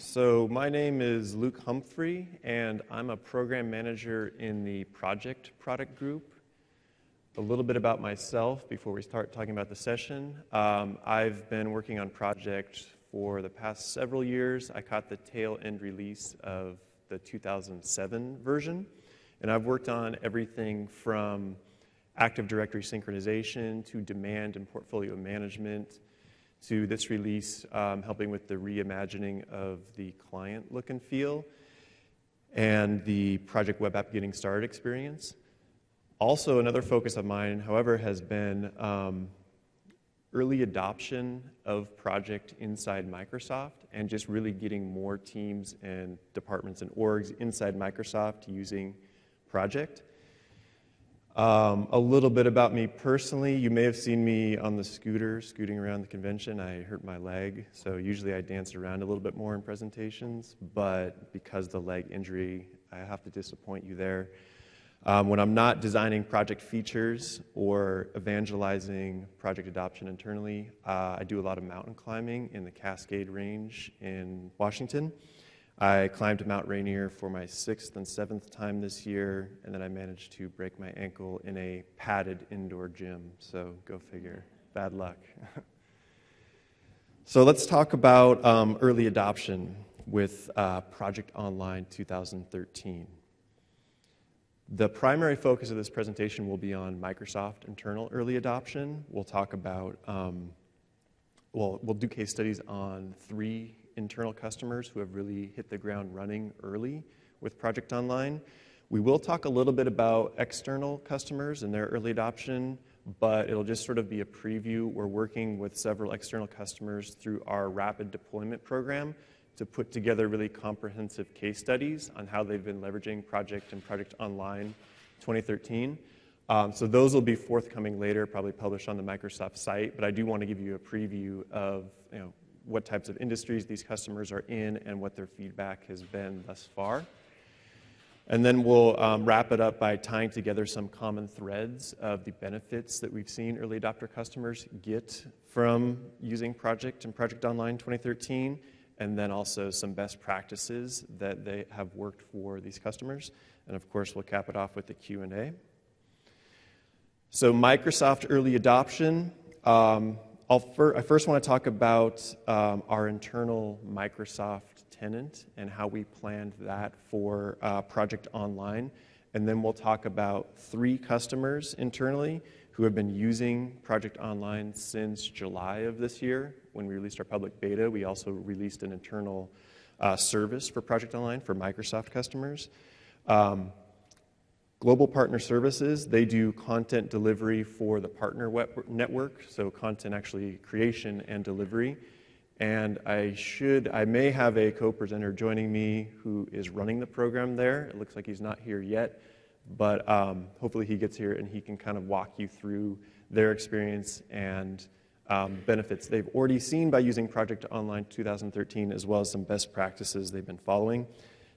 So my name is Luke Humphrey, and I'm a program manager in the project product group. A little bit about myself before we start talking about the session. I've been working on project for the past several years. I caught the tail end release of the 2007 version, and I've worked on everything from Active Directory synchronization to demand and portfolio management to this release, helping with the reimagining of the client look and feel and the project web app getting started experience. Also, another focus of mine, however, has been early adoption of project inside Microsoft and just really getting more teams and departments and orgs inside Microsoft using project. A little bit about me personally. You may have seen me on the scooter scooting around the convention. I hurt my leg, so usually I dance around a little bit more in presentations, but because of the leg injury, I have to disappoint you there. When I'm not designing project features or evangelizing project adoption internally, I do a lot of mountain climbing in the Cascade Range in Washington. I climbed Mount Rainier for my 6th and 7th time this year, and then I managed to break my ankle in a padded indoor gym, so go figure. Bad luck. So let's talk about early adoption with Project Online 2013. The primary focus of this presentation will be on Microsoft internal early adoption. We'll talk about, we'll do case studies on 3 internal customers who have really hit the ground running early with Project Online. We will talk a little bit about external customers and their early adoption, but it'll just sort of be a preview. We're working with several external customers through our rapid deployment program to put together really comprehensive case studies on how they've been leveraging Project and Project Online 2013. So those will be forthcoming later, probably published on the Microsoft site, but I do want to give you a preview of what types of industries these customers are in and what their feedback has been thus far. And then we'll wrap it up by tying together some common threads of the benefits that we've seen early adopter customers get from using Project and Project Online 2013, and then also some best practices that they have worked for these customers. And of course, we'll cap it off with the Q&A. So Microsoft early adoption. I first want to talk about our internal Microsoft tenant and how we planned that for Project Online. And then we'll talk about 3 customers internally who have been using Project Online since July of this year. When we released our public beta, we also released an internal service for Project Online for Microsoft customers. Global Partner Services, they do content delivery for the partner network, so content actually creation and delivery. And I may have a co-presenter joining me who is running the program there. It looks like he's not here yet, but hopefully he gets here and he can kind of walk you through their experience and benefits they've already seen by using Project Online 2013, as well as some best practices they've been following.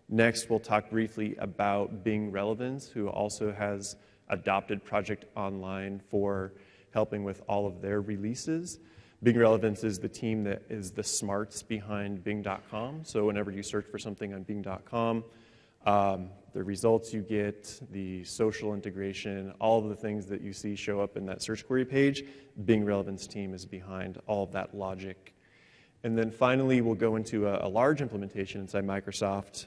Next, we'll talk briefly about Bing Relevance, who also has adopted Project Online for helping with all of their releases. Bing Relevance is the team that is the smarts behind Bing.com. So whenever you search for something on Bing.com, the results you get, the social integration, all of the things that you see show up in that search query page, Bing Relevance team is behind all of that logic. And then finally, we'll go into a large implementation inside Microsoft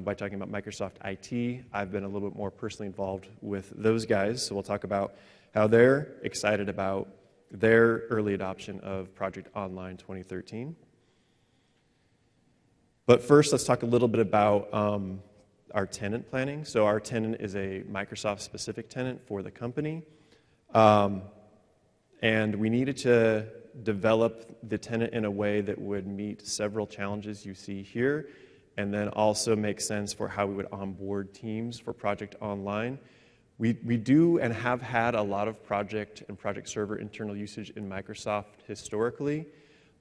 by talking about Microsoft IT. I've been a little bit more personally involved with those guys, so we'll talk about how they're excited about their early adoption of Project Online 2013. But first, let's talk a little bit about our tenant planning. So our tenant is a Microsoft-specific tenant for the company. And we needed to develop the tenant in a way that would meet several challenges you see here, and then also make sense for how we would onboard teams for Project Online. We do and have had a lot of project and project server internal usage in Microsoft historically,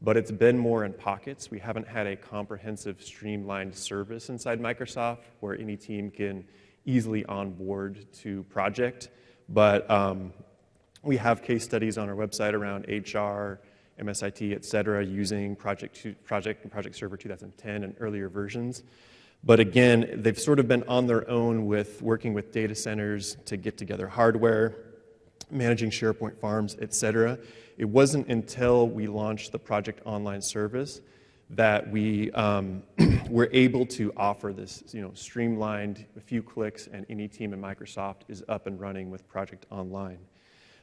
but it's been more in pockets. We haven't had a comprehensive, streamlined service inside Microsoft where any team can easily onboard to project. But we have case studies on our website around HR MSIT, et cetera, using Project and Project Server 2010 and earlier versions. But again, they've sort of been on their own with working with data centers to get together hardware, managing SharePoint farms, et cetera. It wasn't until we launched the Project Online service that we were able to offer this, streamlined, a few clicks, and any team in Microsoft is up and running with Project Online.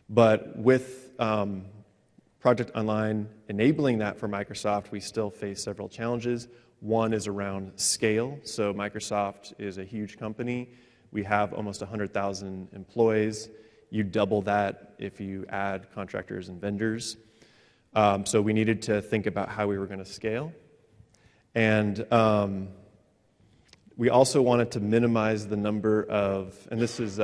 But with Project Online enabling that for Microsoft, we still face several challenges. One is around scale. So Microsoft is a huge company. We have almost 100,000 employees. You double that if you add contractors and vendors. So we needed to think about how we were going to scale. And we also wanted to minimize the number of, and this is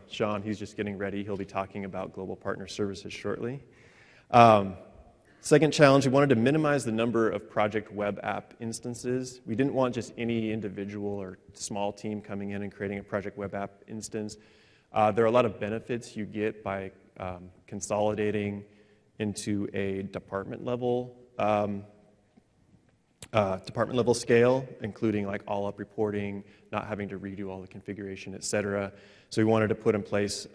Sean, he's just getting ready. He'll be talking about global partner services shortly. Second challenge, we wanted to minimize the number of project web app instances. We didn't want just any individual or small team coming in and creating a project web app instance. There are a lot of benefits you get by consolidating into a department level scale, including like all-up reporting, not having to redo all the configuration, et cetera. So we wanted to put in place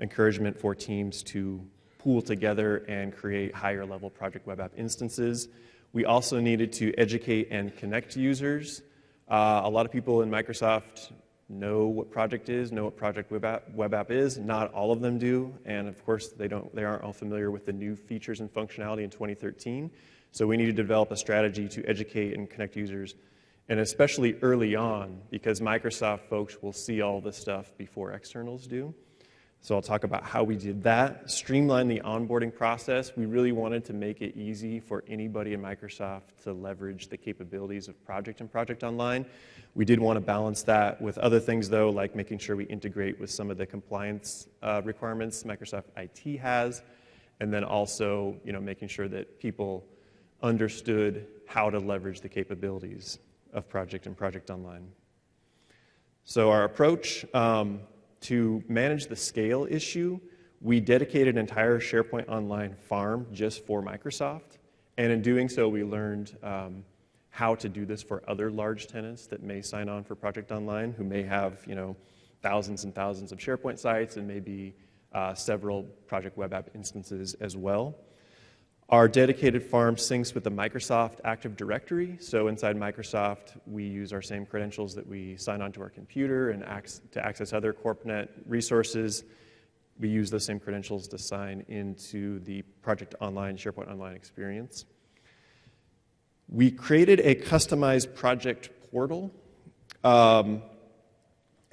encouragement for teams to pool together and create higher-level project web app instances. We also needed to educate and connect users. A lot of people in Microsoft know what project is, know what project web app is. Not all of them do, and of course they aren't all familiar with the new features and functionality in 2013. So we needed to develop a strategy to educate and connect users, and especially early on, because Microsoft folks will see all this stuff before externals do. So I'll talk about how we did that. Streamline the onboarding process. We really wanted to make it easy for anybody in Microsoft to leverage the capabilities of Project and Project Online. We did want to balance that with other things, though, like making sure we integrate with some of the compliance requirements Microsoft IT has, and then also, making sure that people understood how to leverage the capabilities of Project and Project Online. So our approach, to manage the scale issue, we dedicated an entire SharePoint Online farm just for Microsoft. And in doing so, we learned how to do this for other large tenants that may sign on for Project Online, who may have thousands and thousands of SharePoint sites and maybe several Project Web App instances as well. Our dedicated farm syncs with the Microsoft Active Directory. So inside Microsoft, we use our same credentials that we sign onto our computer and to access other CorpNet resources. We use those same credentials to sign into the Project Online, SharePoint Online experience. We created a customized project portal. And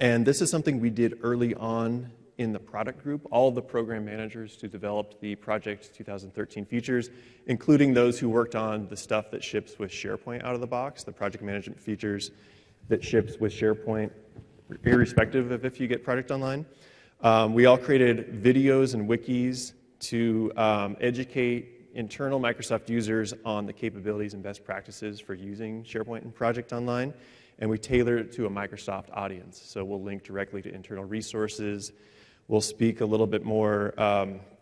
this is something we did early on in the product group. All the program managers who developed the Project 2013 features, including those who worked on the stuff that ships with SharePoint out of the box, the project management features that ships with SharePoint, irrespective of if you get Project Online. We all created videos and wikis to educate internal Microsoft users on the capabilities and best practices for using SharePoint and Project Online, and we tailored it to a Microsoft audience. So we'll link directly to internal resources. We'll speak a little bit more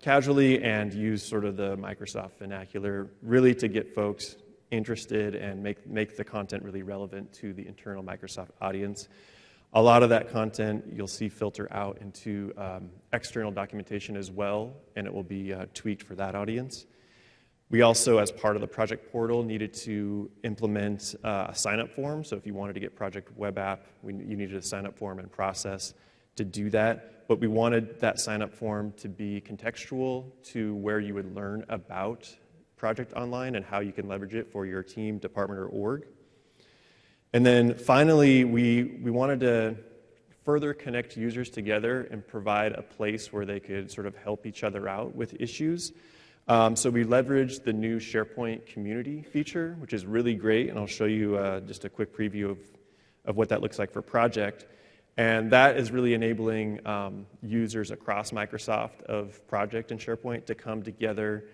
casually and use sort of the Microsoft vernacular, really to get folks interested and make the content really relevant to the internal Microsoft audience. A lot of that content you'll see filter out into external documentation as well, and it will be tweaked for that audience. We also, as part of the project portal, needed to implement a sign-up form. So if you wanted to get Project Web App, you needed a sign-up form and process to do that. But we wanted that sign-up form to be contextual to where you would learn about Project Online and how you can leverage it for your team, department, or org. And then finally, we wanted to further connect users together and provide a place where they could sort of help each other out with issues. So we leveraged the new SharePoint community feature, which is really great, and I'll show you just a quick preview of what that looks like for Project. And that is really enabling users across Microsoft of Project and SharePoint to come together,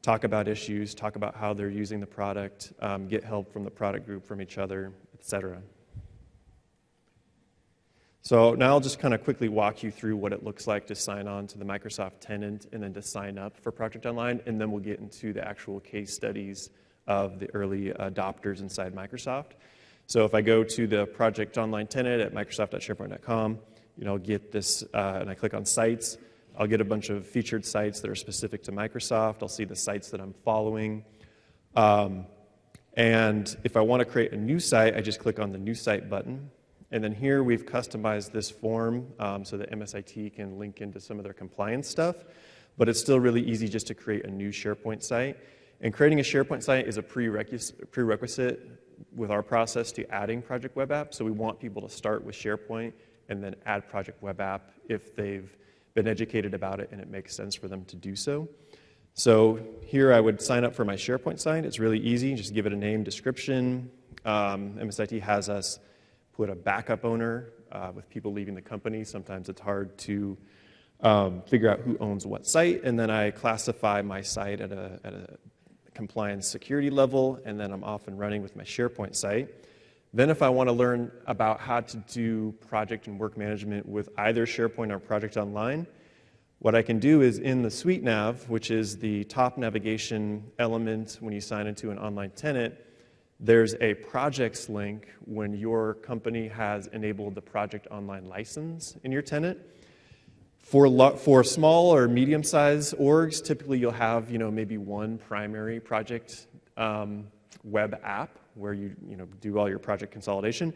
talk about issues, talk about how they're using the product, get help from the product group, from each other, etc. So now I'll just kind of quickly walk you through what it looks like to sign on to the Microsoft tenant and then to sign up for Project Online, and then we'll get into the actual case studies of the early adopters inside Microsoft. So if I go to the Project Online tenant at microsoft.sharepoint.com, I'll get this, and I click on sites, I'll get a bunch of featured sites that are specific to Microsoft. I'll see the sites that I'm following. And if I want to create a new site, I just click on the New Site button. And then here we've customized this form so that MSIT can link into some of their compliance stuff. But it's still really easy just to create a new SharePoint site. And creating a SharePoint site is a prerequisite with our process to adding Project Web App. So we want people to start with SharePoint and then add Project Web App if they've been educated about it and it makes sense for them to do so. So here I would sign up for my SharePoint site. It's really easy. Just give it a name, description. MSIT has us put a backup owner with people leaving the company. Sometimes it's hard to figure out who owns what site. And then I classify my site at a compliance security level, and then I'm off and running with my SharePoint site. Then if I want to learn about how to do project and work management with either SharePoint or Project Online, what I can do is in the Suite Nav, which is the top navigation element when you sign into an online tenant, there's a projects link when your company has enabled the Project Online license in your tenant. For small or medium-sized orgs, typically you'll have maybe one primary project web app where you do all your project consolidation,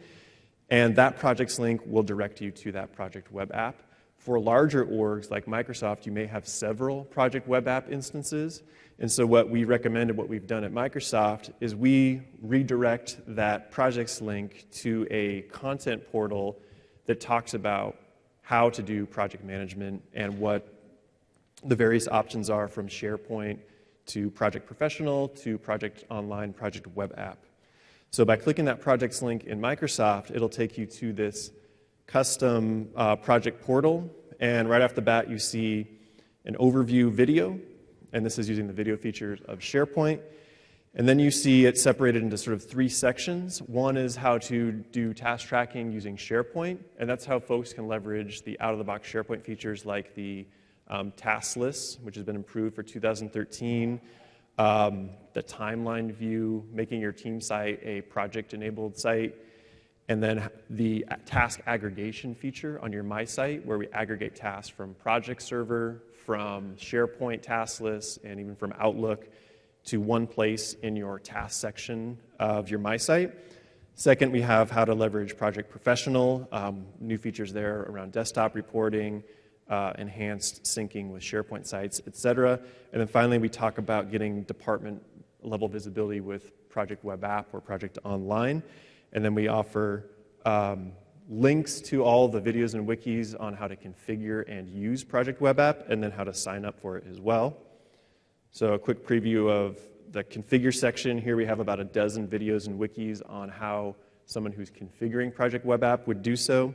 and that projects link will direct you to that project web app. For larger orgs like Microsoft, you may have several project web app instances, and so what we recommend and what we've done at Microsoft is we redirect that projects link to a content portal that talks about how to do project management and what the various options are from SharePoint to Project Professional to Project Online, Project Web App. So by clicking that projects link in Microsoft, it'll take you to this custom project portal, and right off the bat you see an overview video, and this is using the video features of SharePoint. And then you see it separated into sort of three sections. One is how to do task tracking using SharePoint, and that's how folks can leverage the out-of-the-box SharePoint features like the task list, which has been improved for 2013, the timeline view, making your team site a project-enabled site, and then the task aggregation feature on your My Site, where we aggregate tasks from Project Server, from SharePoint task lists, and even from Outlook to one place in your task section of your My Site. Second, we have how to leverage Project Professional, new features there around desktop reporting, enhanced syncing with SharePoint sites, etc. And then finally, we talk about getting department-level visibility with Project Web App or Project Online. And then we offer links to all the videos and wikis on how to configure and use Project Web App, and then how to sign up for it as well. So a quick preview of the configure section. Here we have about a dozen videos and wikis on how someone who's configuring Project Web App would do so.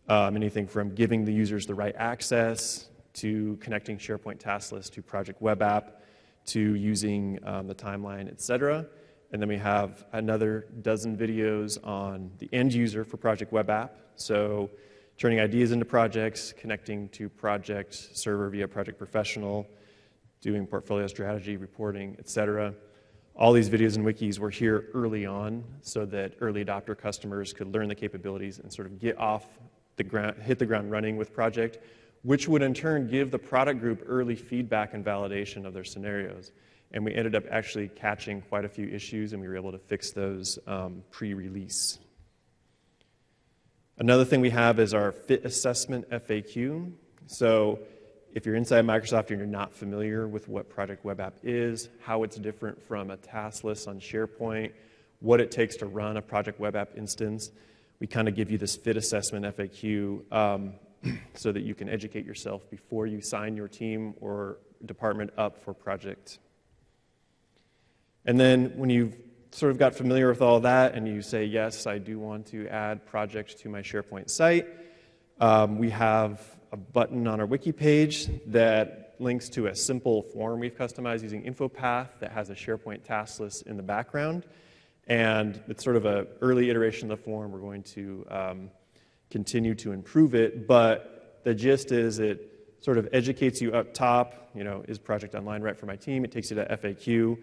Anything from giving the users the right access, to connecting SharePoint task list to Project Web App, to using the timeline, etc. And then we have another dozen videos on the end user for Project Web App. So turning ideas into projects, connecting to Project Server via Project Professional, doing portfolio strategy, reporting, etc. All these videos and wikis were here early on so that early adopter customers could learn the capabilities and sort of get off the ground, hit the ground running with project, which would in turn give the product group early feedback and validation of their scenarios. And we ended up actually catching quite a few issues, and we were able to fix those pre-release. Another thing we have is our fit assessment FAQ. So if you're inside Microsoft and you're not familiar with what Project Web App is, how it's different from a task list on SharePoint, what it takes to run a Project Web App instance, we kind of give you this fit assessment FAQ so that you can educate yourself before you sign your team or department up for project. And then when you've sort of got familiar with all that and you say, yes, I do want to add project to my SharePoint site, we have a button on our wiki page that links to a simple form we've customized using InfoPath that has a SharePoint task list in the background. And it's sort of an early iteration of the form. We're going to continue to improve it, but the gist is it sort of educates you up top, is Project Online right for my team? It takes you to FAQ.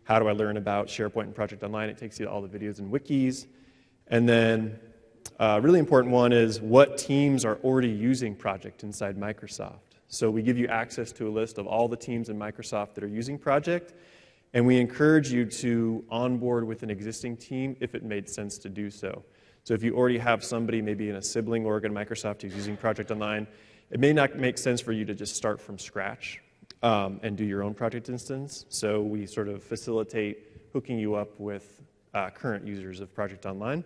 How do I learn about SharePoint and Project Online? It takes you to all the videos and wikis. And then a really important one is what teams are already using Project inside Microsoft. So we give you access to a list of all the teams in Microsoft that are using Project, and we encourage you to onboard with an existing team if it made sense to do so. So if you already have somebody maybe in a sibling org in Microsoft who's using Project Online, it may not make sense for you to just start from scratch and do your own project instance. So we sort of facilitate hooking you up with current users of Project Online.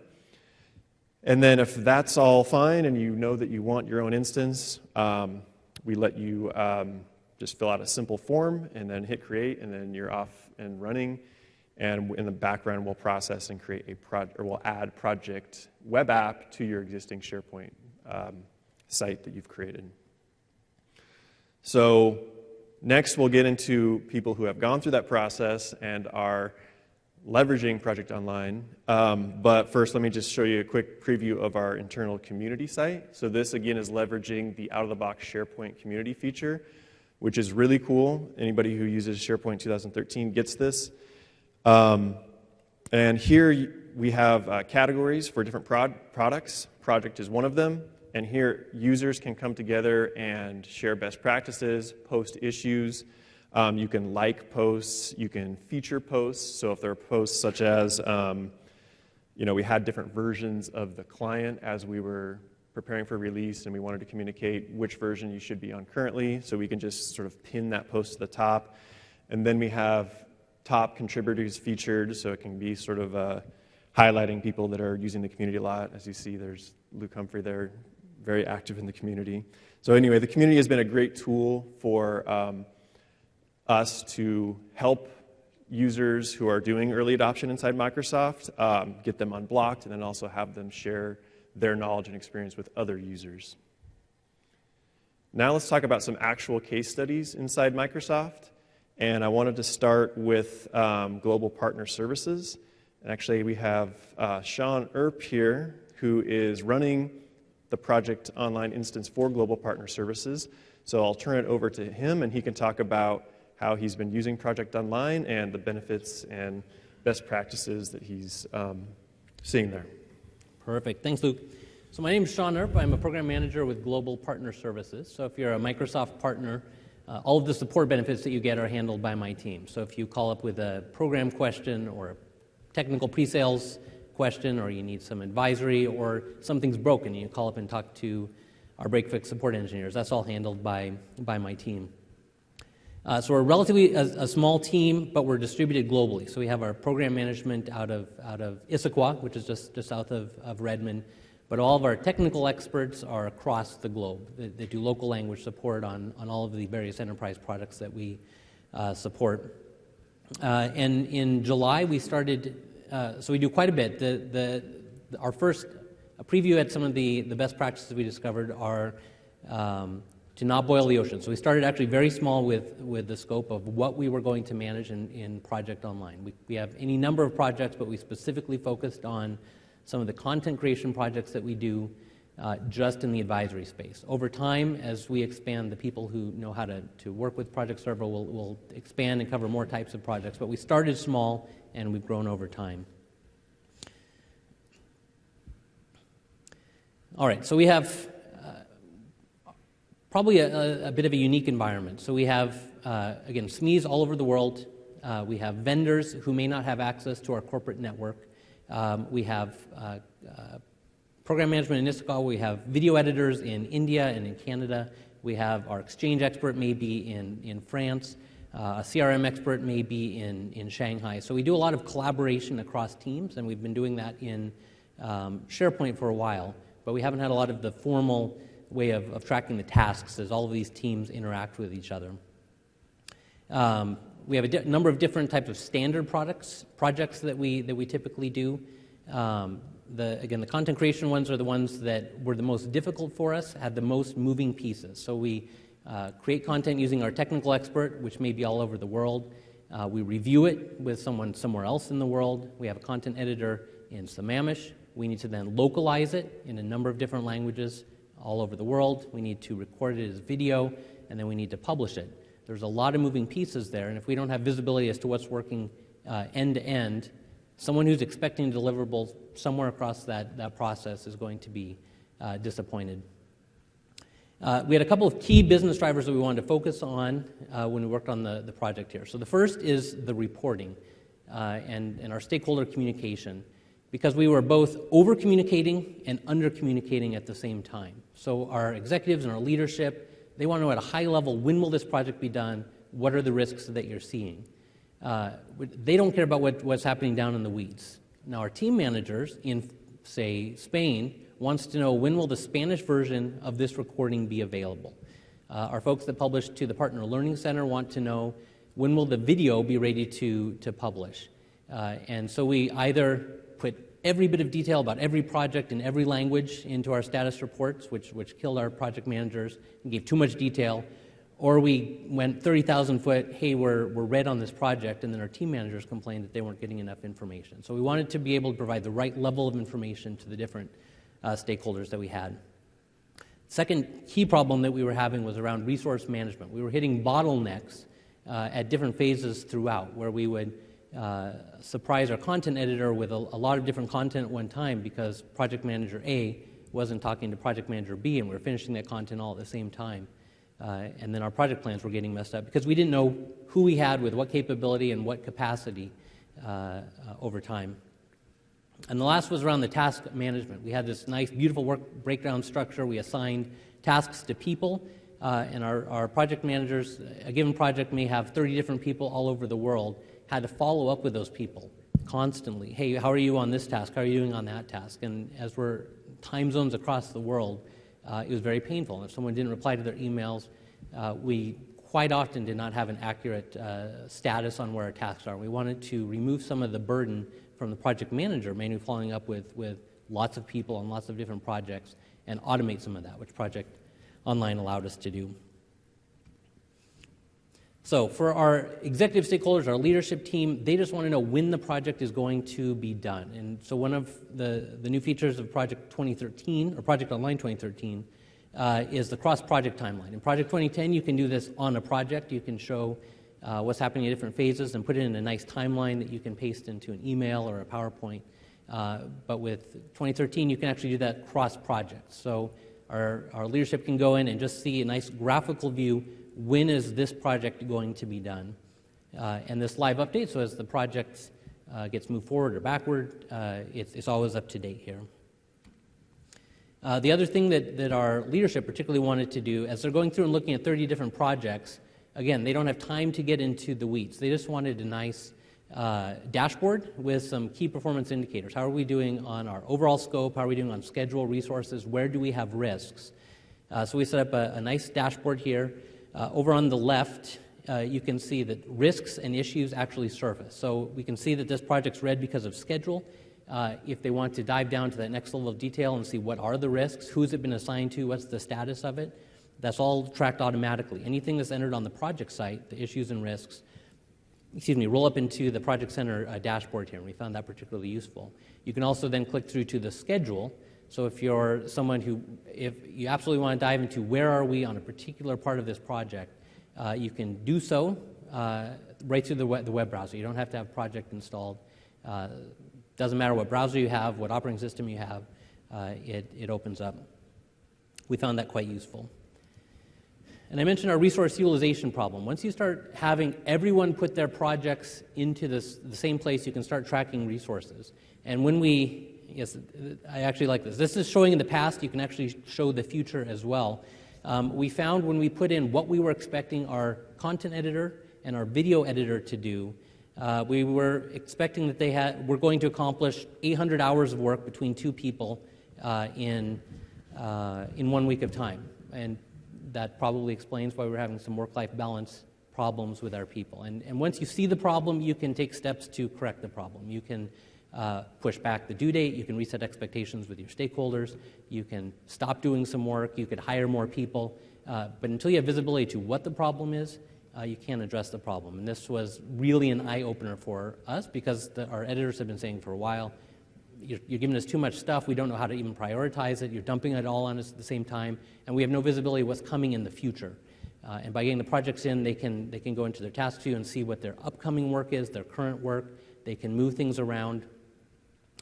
And then if that's all fine and you know that you want your own instance, we let you just fill out a simple form and then hit create, and then you're off and running. And in the background, we'll process and create we'll add Project web app to your existing SharePoint site that you've created. So next, we'll get into people who have gone through that process and are leveraging Project Online. But first, let me just show you a quick preview of our internal community site. So this, again, is leveraging the out-of-the-box SharePoint community feature, which is really cool. Anybody who uses SharePoint 2013 gets this. And here we have categories for different products. Project is one of them. And here, users can come together and share best practices, post issues. You can like posts. You can feature posts. So if there are posts such as, we had different versions of the client as we were preparing for release, and we wanted to communicate which version you should be on currently. So we can just sort of pin that post to the top. And then we have top contributors featured, so it can be sort of highlighting people that are using the community a lot. As you see, there's Luke Humphrey there, very active in the community. So anyway, the community has been a great tool for us to help users who are doing early adoption inside Microsoft, get them unblocked, and then also have them share their knowledge and experience with other users. Now let's talk about some actual case studies inside Microsoft. And I wanted to start with Global Partner Services. And actually, we have Sean Earp here, who is running the Project Online instance for Global Partner Services. So I'll turn it over to him, and he can talk about how he's been using Project Online and the benefits and best practices that he's seeing there. Perfect. Thanks, Luke. So my name is Sean Earp. I'm a program manager with Global Partner Services. So if you're a Microsoft partner, all of the support benefits that you get are handled by my team. So if you call up with a program question or a technical pre-sales question, or you need some advisory, or something's broken, and you call up and talk to our break-fix support engineers, that's all handled by my team. So we're relatively a small team, but we're distributed globally. So we have our program management out of Issaquah, which is just south of Redmond, but all of our technical experts are across the globe. They do local language support on all of the various enterprise products that we support. And in July, we started, so we do quite a bit. Our first preview at some of the best practices we discovered are to not boil the ocean. So we started actually very small with the scope of what we were going to manage in Project Online. We have any number of projects, but we specifically focused on some of the content creation projects that we do just in the advisory space. Over time, as we expand, the people who know how to work with Project Server will expand and cover more types of projects. But we started small, and we've grown over time. All right, so we have probably a bit of a unique environment. So we have, again, SMEs all over the world. We have vendors who may not have access to our corporate network. We have program management in Issaquah. We have video editors in India and in Canada. We have our Exchange expert may be in France. A CRM expert may be in Shanghai. So we do a lot of collaboration across teams, and we've been doing that in SharePoint for a while. But we haven't had a lot of the formal way of tracking the tasks as all of these teams interact with each other. We have a number of different types of standard projects that we typically do. Again, the content creation ones are the ones that were the most difficult for us, had the most moving pieces. So we create content using our technical expert, which may be all over the world. We review it with someone somewhere else in the world. We have a content editor in Sammamish. We need to then localize it in a number of different languages all over the world. We need to record it as video, and then we need to publish it. There's a lot of moving pieces there, and if we don't have visibility as to what's working end to end, someone who's expecting deliverables somewhere across that process is going to be disappointed. We had a couple of key business drivers that we wanted to focus on when we worked on the project here. So the first is the reporting and our stakeholder communication, because we were both over-communicating and under-communicating at the same time. So our executives and our leadership, they want to know at a high level, when will this project be done? What are the risks that you're seeing? They don't care about what's happening down in the weeds. Now, our team managers in, say, Spain wants to know, when will the Spanish version of this recording be available? Our folks that publish to the Partner Learning Center want to know, when will the video be ready to publish? And so we either put every bit of detail about every project in every language into our status reports, which killed our project managers and gave too much detail, or we went 30,000 foot, hey, we're red on this project, and then our team managers complained that they weren't getting enough information. So we wanted to be able to provide the right level of information to the different stakeholders that we had. Second key problem that we were having was around resource management. We were hitting bottlenecks at different phases throughout, where we would surprise our content editor with a lot of different content at one time because project manager A wasn't talking to project manager B, and we were finishing that content all at the same time. And then our project plans were getting messed up because we didn't know who we had with what capability and what capacity over time. And the last was around the task management. We had this nice, beautiful work breakdown structure. We assigned tasks to people, and our project managers, a given project may have 30 different people all over the world, had to follow up with those people constantly. Hey, how are you on this task? How are you doing on that task? And as we're time zones across the world, it was very painful. And if someone didn't reply to their emails, we quite often did not have an accurate status on where our tasks are. We wanted to remove some of the burden from the project manager, mainly following up with lots of people on lots of different projects, and automate some of that, which Project Online allowed us to do. So for our executive stakeholders, our leadership team, they just want to know when the project is going to be done. And so one of the new features of Project 2013, or Project Online 2013, is the cross-project timeline. In Project 2010, you can do this on a project. You can show what's happening in different phases and put it in a nice timeline that you can paste into an email or a PowerPoint. But with 2013, you can actually do that cross-project. So our leadership can go in and just see a nice graphical view. When is this project going to be done? And this live update, so as the project gets moved forward or backward, it's always up to date here. The other thing that our leadership particularly wanted to do, as they're going through and looking at 30 different projects, again, they don't have time to get into the weeds. They just wanted a nice dashboard with some key performance indicators. How are we doing on our overall scope? How are we doing on schedule, resources? Where do we have risks? So we set up a nice dashboard here. Over on the left, you can see that risks and issues actually surface. So we can see that this project's red because of schedule. If they want to dive down to that next level of detail and see what are the risks, who's it been assigned to, what's the status of it, that's all tracked automatically. Anything that's entered on the project site, the issues and risks, roll up into the Project Center dashboard here, and we found that particularly useful. You can also then click through to the schedule. So if you're someone if you absolutely want to dive into where are we on a particular part of this project, you can do so right through the web browser. You don't have to have project installed. Doesn't matter what browser you have, what operating system you have, it opens up. We found that quite useful. And I mentioned our resource utilization problem. Once you start having everyone put their projects into the same place, you can start tracking resources. And when yes, I actually like this. This is showing in the past. You can actually show the future as well. We found when we put in what we were expecting our content editor and our video editor to do, we were expecting that were going to accomplish 800 hours of work between two people in 1 week of time. And that probably explains why we're having some work-life balance problems with our people. And once you see the problem, you can take steps to correct the problem. You can push back the due date, you can reset expectations with your stakeholders, you can stop doing some work, you could hire more people, but until you have visibility to what the problem is, you can't address the problem. And this was really an eye-opener for us because our editors have been saying for a while, you're giving us too much stuff. We don't know how to even prioritize it. You're dumping it all on us at the same time, and we have no visibility of what's coming in the future. And by getting the projects in, they can go into their task view and see what their upcoming work is, their current work. They can move things around.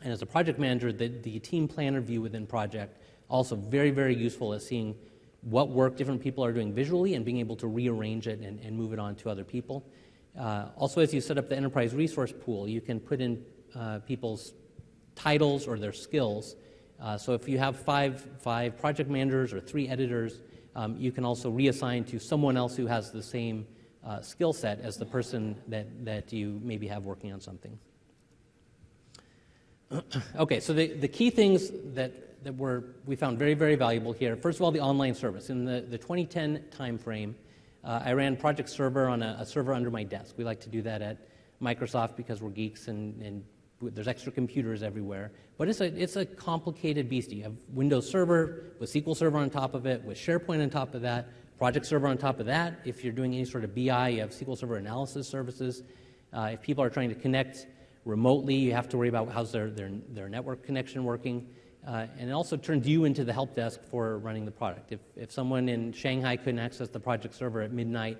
And as a project manager, the team planner view within project, also very, very useful at seeing what work different people are doing visually and being able to rearrange it and move it on to other people. Also, as you set up the enterprise resource pool, you can put in people's titles or their skills. So if you have five project managers or 3 editors, you can also reassign to someone else who has the same skill set as the person that you maybe have working on something. Okay, so the key things that we found very, very valuable here. First of all, the online service. In the 2010 timeframe, I ran Project Server on a server under my desk. We like to do that at Microsoft because we're geeks and there's extra computers everywhere. But it's a complicated beast. You have Windows Server with SQL Server on top of it, with SharePoint on top of that, Project Server on top of that. If you're doing any sort of BI, you have SQL Server analysis services. If people are trying to connect remotely, you have to worry about how's their network connection working. And it also turns you into the help desk for running the product. If someone in Shanghai couldn't access the project server at midnight,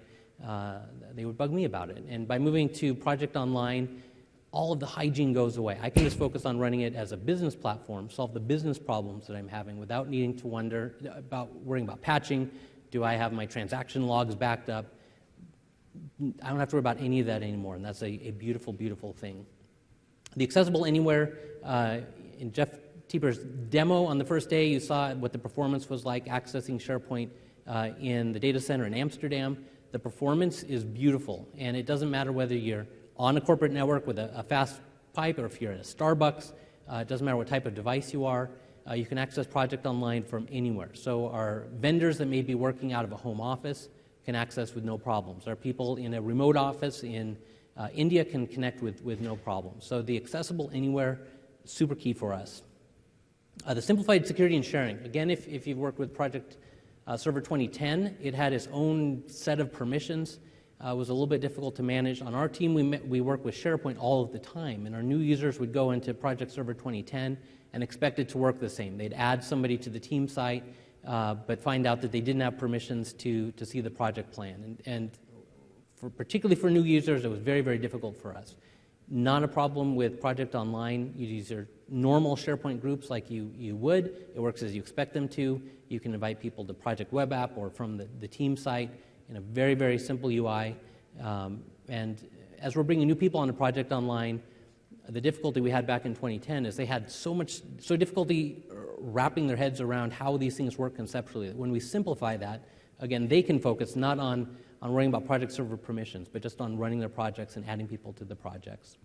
they would bug me about it. And by moving to Project Online, all of the hygiene goes away. I can just focus on running it as a business platform, solve the business problems that I'm having without needing to worrying about patching. Do I have my transaction logs backed up? I don't have to worry about any of that anymore, and that's a beautiful, beautiful thing. The accessible anywhere, in Jeff Tieber's demo on the first day, you saw what the performance was like accessing SharePoint in the data center in Amsterdam. The performance is beautiful, and it doesn't matter whether you're on a corporate network with a fast pipe or if you're at a Starbucks. It doesn't matter what type of device you are. You can access Project Online from anywhere. So our vendors that may be working out of a home office can access with no problems. Our people in a remote office in India can connect with no problem. So the accessible anywhere, super key for us. The simplified security and sharing. Again, if you've worked with Project Server 2010, it had its own set of permissions. It was a little bit difficult to manage. On our team, we work with SharePoint all of the time, and our new users would go into Project Server 2010 and expect it to work the same. They'd add somebody to the team site, but find out that they didn't have permissions to see the project plan. And particularly for new users, it was very, very difficult for us. Not a problem with Project Online. You use your normal SharePoint groups like you would. It works as you expect them to. You can invite people to Project Web App or from the team site in a very, very simple UI. And as we're bringing new people onto Project Online, the difficulty we had back in 2010 is they had so difficulty wrapping their heads around how these things work conceptually. When we simplify that, again, they can focus not on worrying about project server permissions, but just on running their projects and adding people to the projects.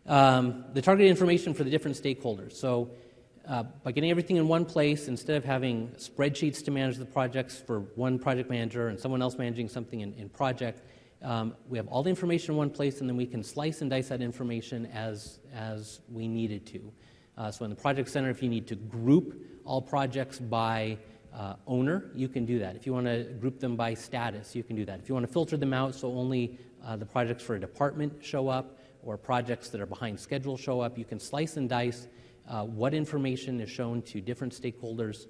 The targeted information for the different stakeholders. So by getting everything in one place, instead of having spreadsheets to manage the projects for one project manager and someone else managing something in project, we have all the information in one place, and then we can slice and dice that information as we needed to. So in the Project Center, if you need to group all projects by owner, you can do that. If you want to group them by status, you can do that. If you want to filter them out so only the projects for a department show up or projects that are behind schedule show up, you can slice and dice what information is shown to different stakeholders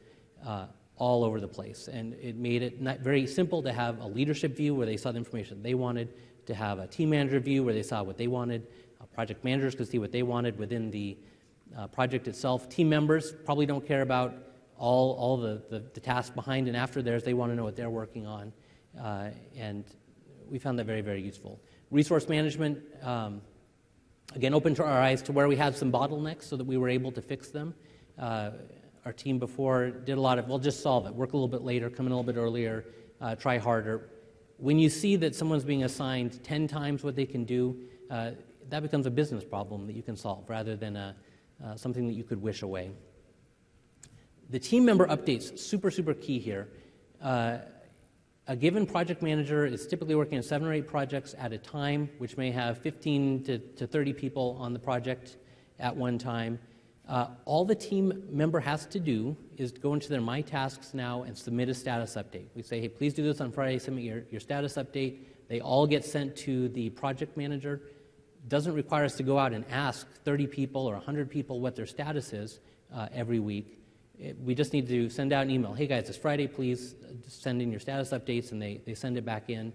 all over the place. And it made it not very simple to have a leadership view where they saw the information they wanted, to have a team manager view where they saw what they wanted. Project managers could see what they wanted within the project itself. Team members probably don't care about all the tasks behind and after theirs. They want to know what they're working on. And we found that very, very useful. Resource management, again, opened our eyes to where we had some bottlenecks so that we were able to fix them. Our team before did a lot of, well, just solve it, work a little bit later, come in a little bit earlier, try harder. When you see that someone's being assigned 10 times what they can do, that becomes a business problem that you can solve rather than something that you could wish away. The team member updates, super, super key here. A given project manager is typically working on 7 or 8 projects at a time, which may have 15 to 30 people on the project at one time. All the team member has to do is go into their My Tasks now and submit a status update. We say, hey, please do this on Friday, submit your status update. They all get sent to the project manager. doesn't require us to go out and ask 30 people or 100 people what their status is every week. We just need to send out an email. Hey guys, it's Friday, please just send in your status updates, and they send it back in.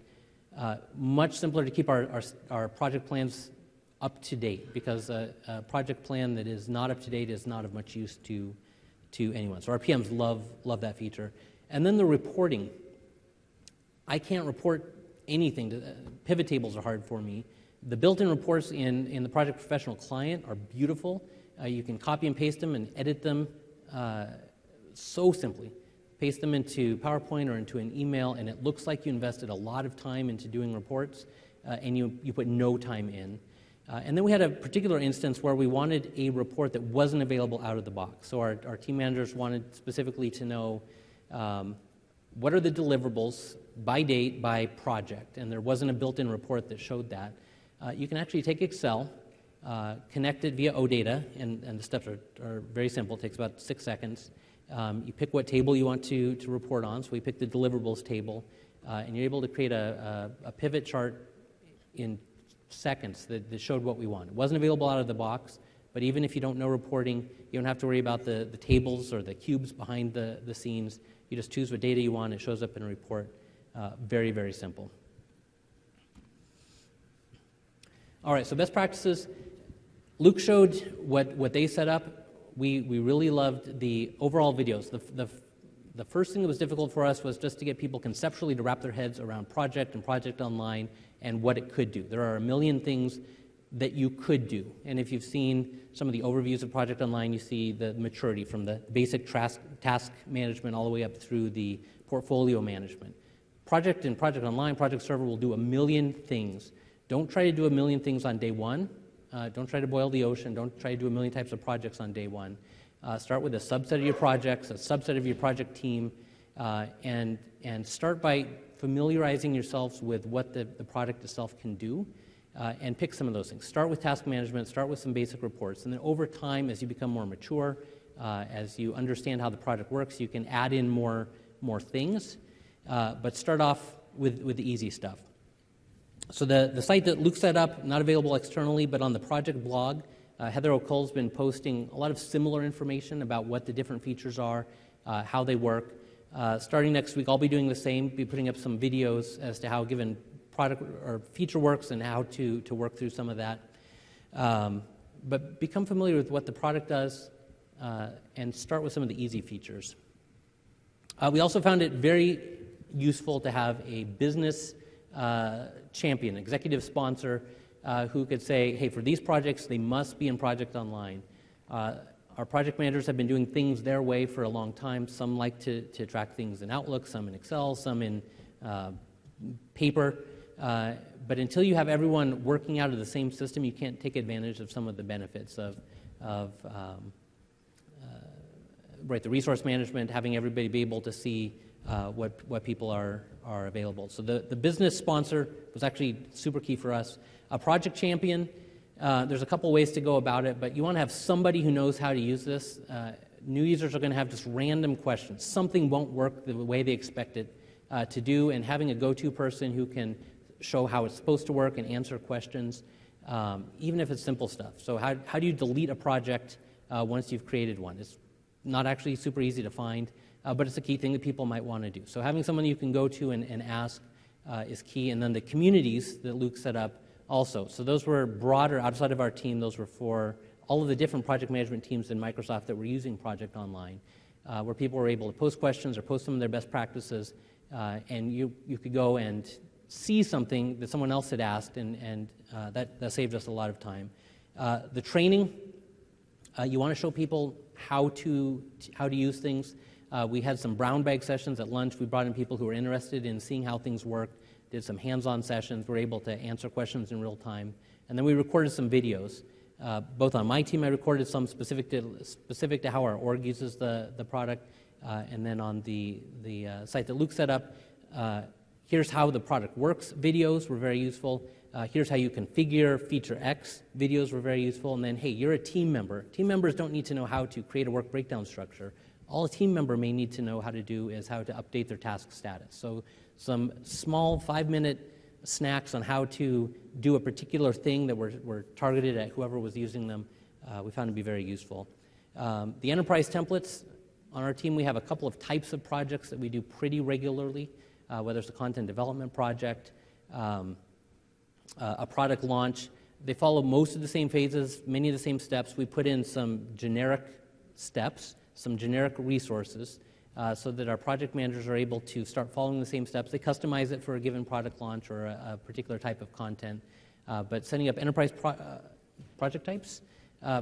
Much simpler to keep our project plans up to date, because a project plan that is not up to date is not of much use to anyone. So our PMs love that feature. And then the reporting. I can't report anything. Pivot tables are hard for me. The built-in reports in the Project Professional client are beautiful. You can copy and paste them and edit them so simply. Paste them into PowerPoint or into an email, and it looks like you invested a lot of time into doing reports, and you put no time in. And then we had a particular instance where we wanted a report that wasn't available out of the box. So our team managers wanted specifically to know what are the deliverables by date, by project, and there wasn't a built-in report that showed that. You can actually take Excel, connect it via OData, and the steps are very simple. It takes about 6 seconds. You pick what table you want to report on. So we picked the deliverables table, and you're able to create a pivot chart in seconds that showed what we want. It wasn't available out of the box, but even if you don't know reporting, you don't have to worry about the tables or the cubes behind the scenes. You just choose what data you want. It shows up in a report. Very, very simple. All right, so best practices. Luke showed what they set up. We really loved the overall videos. The first thing that was difficult for us was just to get people conceptually to wrap their heads around Project and Project Online and what it could do. There are a million things that you could do. And if you've seen some of the overviews of Project Online, you see the maturity from the basic task management all the way up through the portfolio management. Project and Project Online, Project Server will do a million things. Don't try to do a million things on day one. Don't try to boil the ocean. Don't try to do a million types of projects on day one. Start with a subset of your projects, a subset of your project team, and start by familiarizing yourselves with what the product itself can do, and pick some of those things. Start with task management, start with some basic reports, and then over time, as you become more mature, as you understand how the project works, you can add in more things, but start off with the easy stuff. So the site that Luke set up, not available externally, but on the project blog, Heather O'Cole's been posting a lot of similar information about what the different features are, how they work. Starting next week, I'll be doing the same, be putting up some videos as to how a given product or feature works and how to work through some of that. But become familiar with what the product does and start with some of the easy features. We also found it very useful to have a business champion, executive sponsor, who could say, hey, for these projects, they must be in Project Online. Our project managers have been doing things their way for a long time. Some like to track things in Outlook, some in Excel, some in paper. But until you have everyone working out of the same system, you can't take advantage of some of the benefits of the resource management, having everybody be able to see what people are available. So the business sponsor was actually super key for us. A project champion, there's a couple ways to go about it, but you want to have somebody who knows how to use this. New users are going to have just random questions. Something won't work the way they expect it to do, and having a go-to person who can show how it's supposed to work and answer questions, even if it's simple stuff. So how do you delete a project once you've created one? It's not actually super easy to find, but it's a key thing that people might want to do. So having someone you can go to and ask is key. And then the communities that Luke set up also. So those were broader outside of our team. Those were for all of the different project management teams in Microsoft that were using Project Online, where people were able to post questions or post some of their best practices, and you could go and see something that someone else had asked, and that saved us a lot of time. The training, you want to show people how to use things. We had some brown bag sessions at lunch. We brought in people who were interested in seeing how things work, did some hands-on sessions. We were able to answer questions in real time. And then we recorded some videos. Both on my team, I recorded some specific to how our org uses the product, and then on the site that Luke set up, here's how the product works. Videos were very useful. Here's how you configure feature X. Videos were very useful. And then, hey, you're a team member. Team members don't need to know how to create a work breakdown structure. All a team member may need to know how to do is how to update their task status. So some small 5-minute snacks on how to do a particular thing that were targeted at whoever was using them, we found to be very useful. The enterprise templates, on our team we have a couple of types of projects that we do pretty regularly, whether it's a content development project, a product launch. They follow most of the same phases, many of the same steps. We put in some generic steps, some generic resources, so that our project managers are able to start following the same steps. They customize it for a given product launch or a particular type of content. But setting up enterprise project types,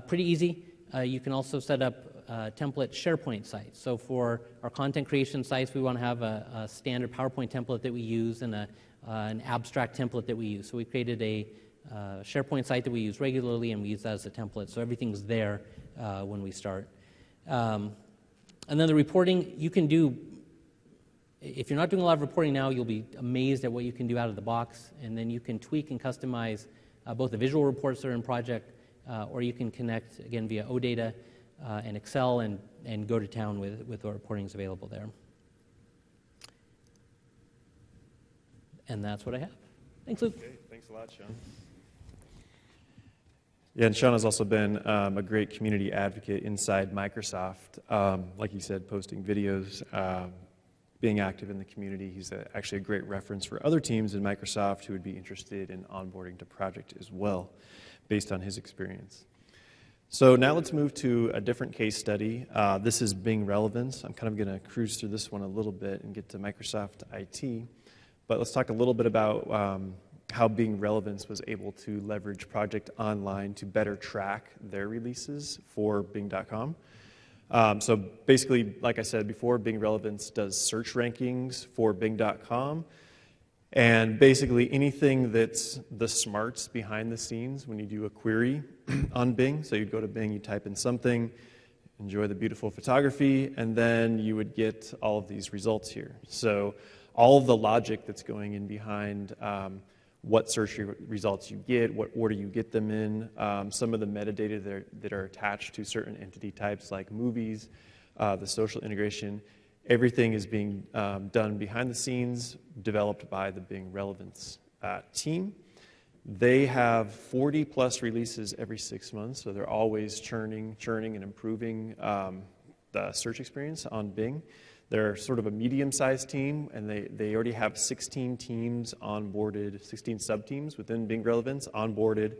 pretty easy. You can also set up template SharePoint sites. So for our content creation sites, we want to have a standard PowerPoint template that we use and an abstract template that we use. So we created a SharePoint site that we use regularly, and we use that as a template. So everything's there when we start. And then the reporting, you can do, if you're not doing a lot of reporting now, you'll be amazed at what you can do out of the box. And then you can tweak and customize both the visual reports that are in project, or you can connect, again, via OData and Excel and go to town with what reporting is available there. And that's what I have. Thanks, Luke. Okay, thanks a lot, Sean. Yeah, and Sean has also been a great community advocate inside Microsoft. Like you said, posting videos, being active in the community. He's actually a great reference for other teams in Microsoft who would be interested in onboarding to project as well, based on his experience. So now let's move to a different case study. This is Bing Relevance. I'm kind of going to cruise through this one a little bit and get to Microsoft IT. But let's talk a little bit about how Bing Relevance was able to leverage Project Online to better track their releases for Bing.com. So basically, like I said before, Bing Relevance does search rankings for Bing.com. And basically anything that's the smarts behind the scenes when you do a query on Bing. So you'd go to Bing, you type in something, enjoy the beautiful photography, and then you would get all of these results here. So all of the logic that's going in behind what search results you get, what order you get them in, some of the metadata that are attached to certain entity types like movies, the social integration, everything is being done behind the scenes, developed by the Bing Relevance team. They have 40 plus releases every 6 months, so they're always churning and improving the search experience on Bing. They're sort of a medium-sized team, and they already have 16 teams onboarded, 16 sub-teams within Bing Relevance onboarded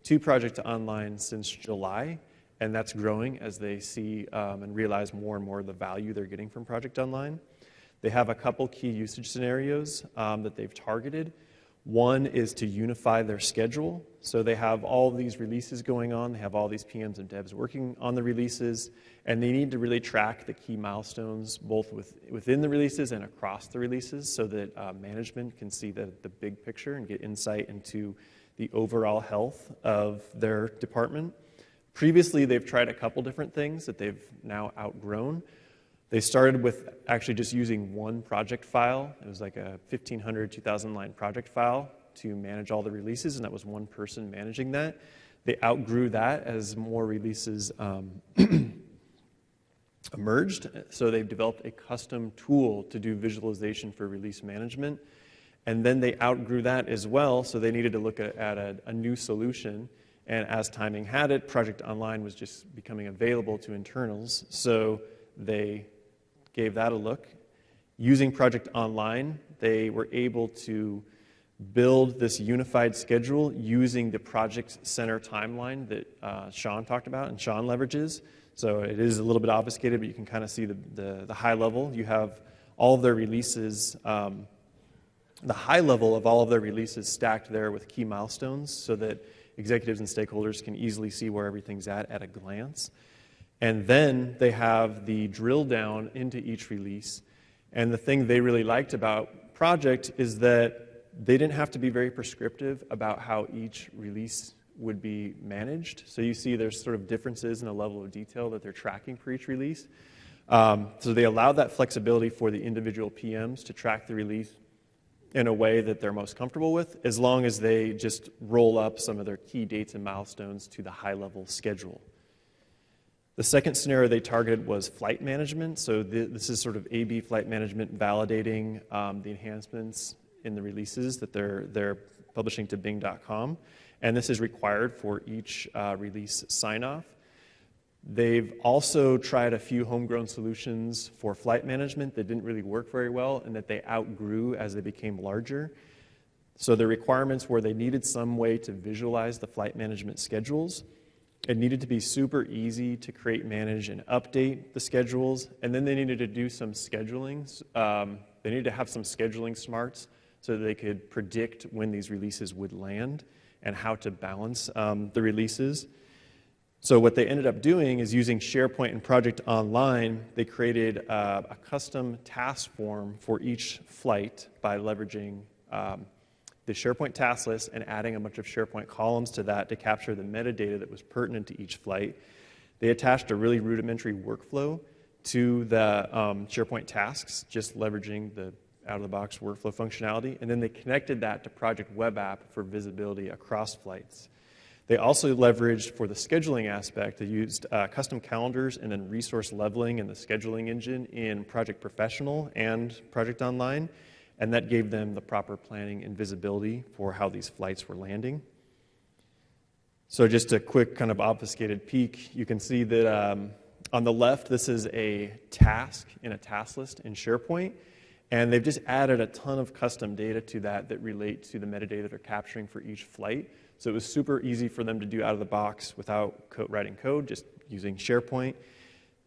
to Project Online since July, and that's growing as they see and realize more and more of the value they're getting from Project Online. They have a couple key usage scenarios that they've targeted. One is to unify their schedule. So they have all these releases going on. They have all these PMs and devs working on the releases, and they need to really track the key milestones both within the releases and across the releases so that management can see the big picture and get insight into the overall health of their department. Previously, they've tried a couple different things that they've now outgrown. They started with actually just using one project file. It was like a 1,500, 2,000 line project file to manage all the releases, and that was one person managing that. They outgrew that as more releases emerged, so they've developed a custom tool to do visualization for release management. And then they outgrew that as well, so they needed to look at a new solution. And as timing had it, Project Online was just becoming available to internals, so they gave that a look. Using Project Online, they were able to build this unified schedule using the Project Center timeline that Sean talked about and Sean leverages. So it is a little bit obfuscated, but you can kind of see the high level. You have all of their releases, the high level of all of their releases stacked there with key milestones so that executives and stakeholders can easily see where everything's at a glance. And then they have the drill down into each release. And the thing they really liked about Project is that they didn't have to be very prescriptive about how each release would be managed. So you see there's sort of differences in the level of detail that they're tracking for each release. So they allow that flexibility for the individual PMs to track the release in a way that they're most comfortable with, as long as they just roll up some of their key dates and milestones to the high-level schedule. The second scenario they targeted was flight management. So this is sort of A/B flight management, validating the enhancements in the releases that they're publishing to Bing.com, and this is required for each release sign-off. They've also tried a few homegrown solutions for flight management that didn't really work very well and that they outgrew as they became larger. So the requirements were they needed some way to visualize the flight management schedules. It needed to be super easy to create, manage, and update the schedules. And then they needed to do some scheduling. They needed to have some scheduling smarts so that they could predict when these releases would land and how to balance the releases. So what they ended up doing is using SharePoint and Project Online, they created a custom task form for each flight by leveraging the SharePoint task list and adding a bunch of SharePoint columns to that to capture the metadata that was pertinent to each flight. They attached a really rudimentary workflow to the SharePoint tasks, just leveraging the out-of-the-box workflow functionality, and then they connected that to Project Web App for visibility across flights. They also leveraged, for the scheduling aspect, they used custom calendars and then resource leveling in the scheduling engine in Project Professional and Project Online, and that gave them the proper planning and visibility for how these flights were landing. So just a quick kind of obfuscated peek, you can see that on the left, this is a task in a task list in SharePoint, and they've just added a ton of custom data to that relate to the metadata they're capturing for each flight. So it was super easy for them to do out of the box without writing code, just using SharePoint.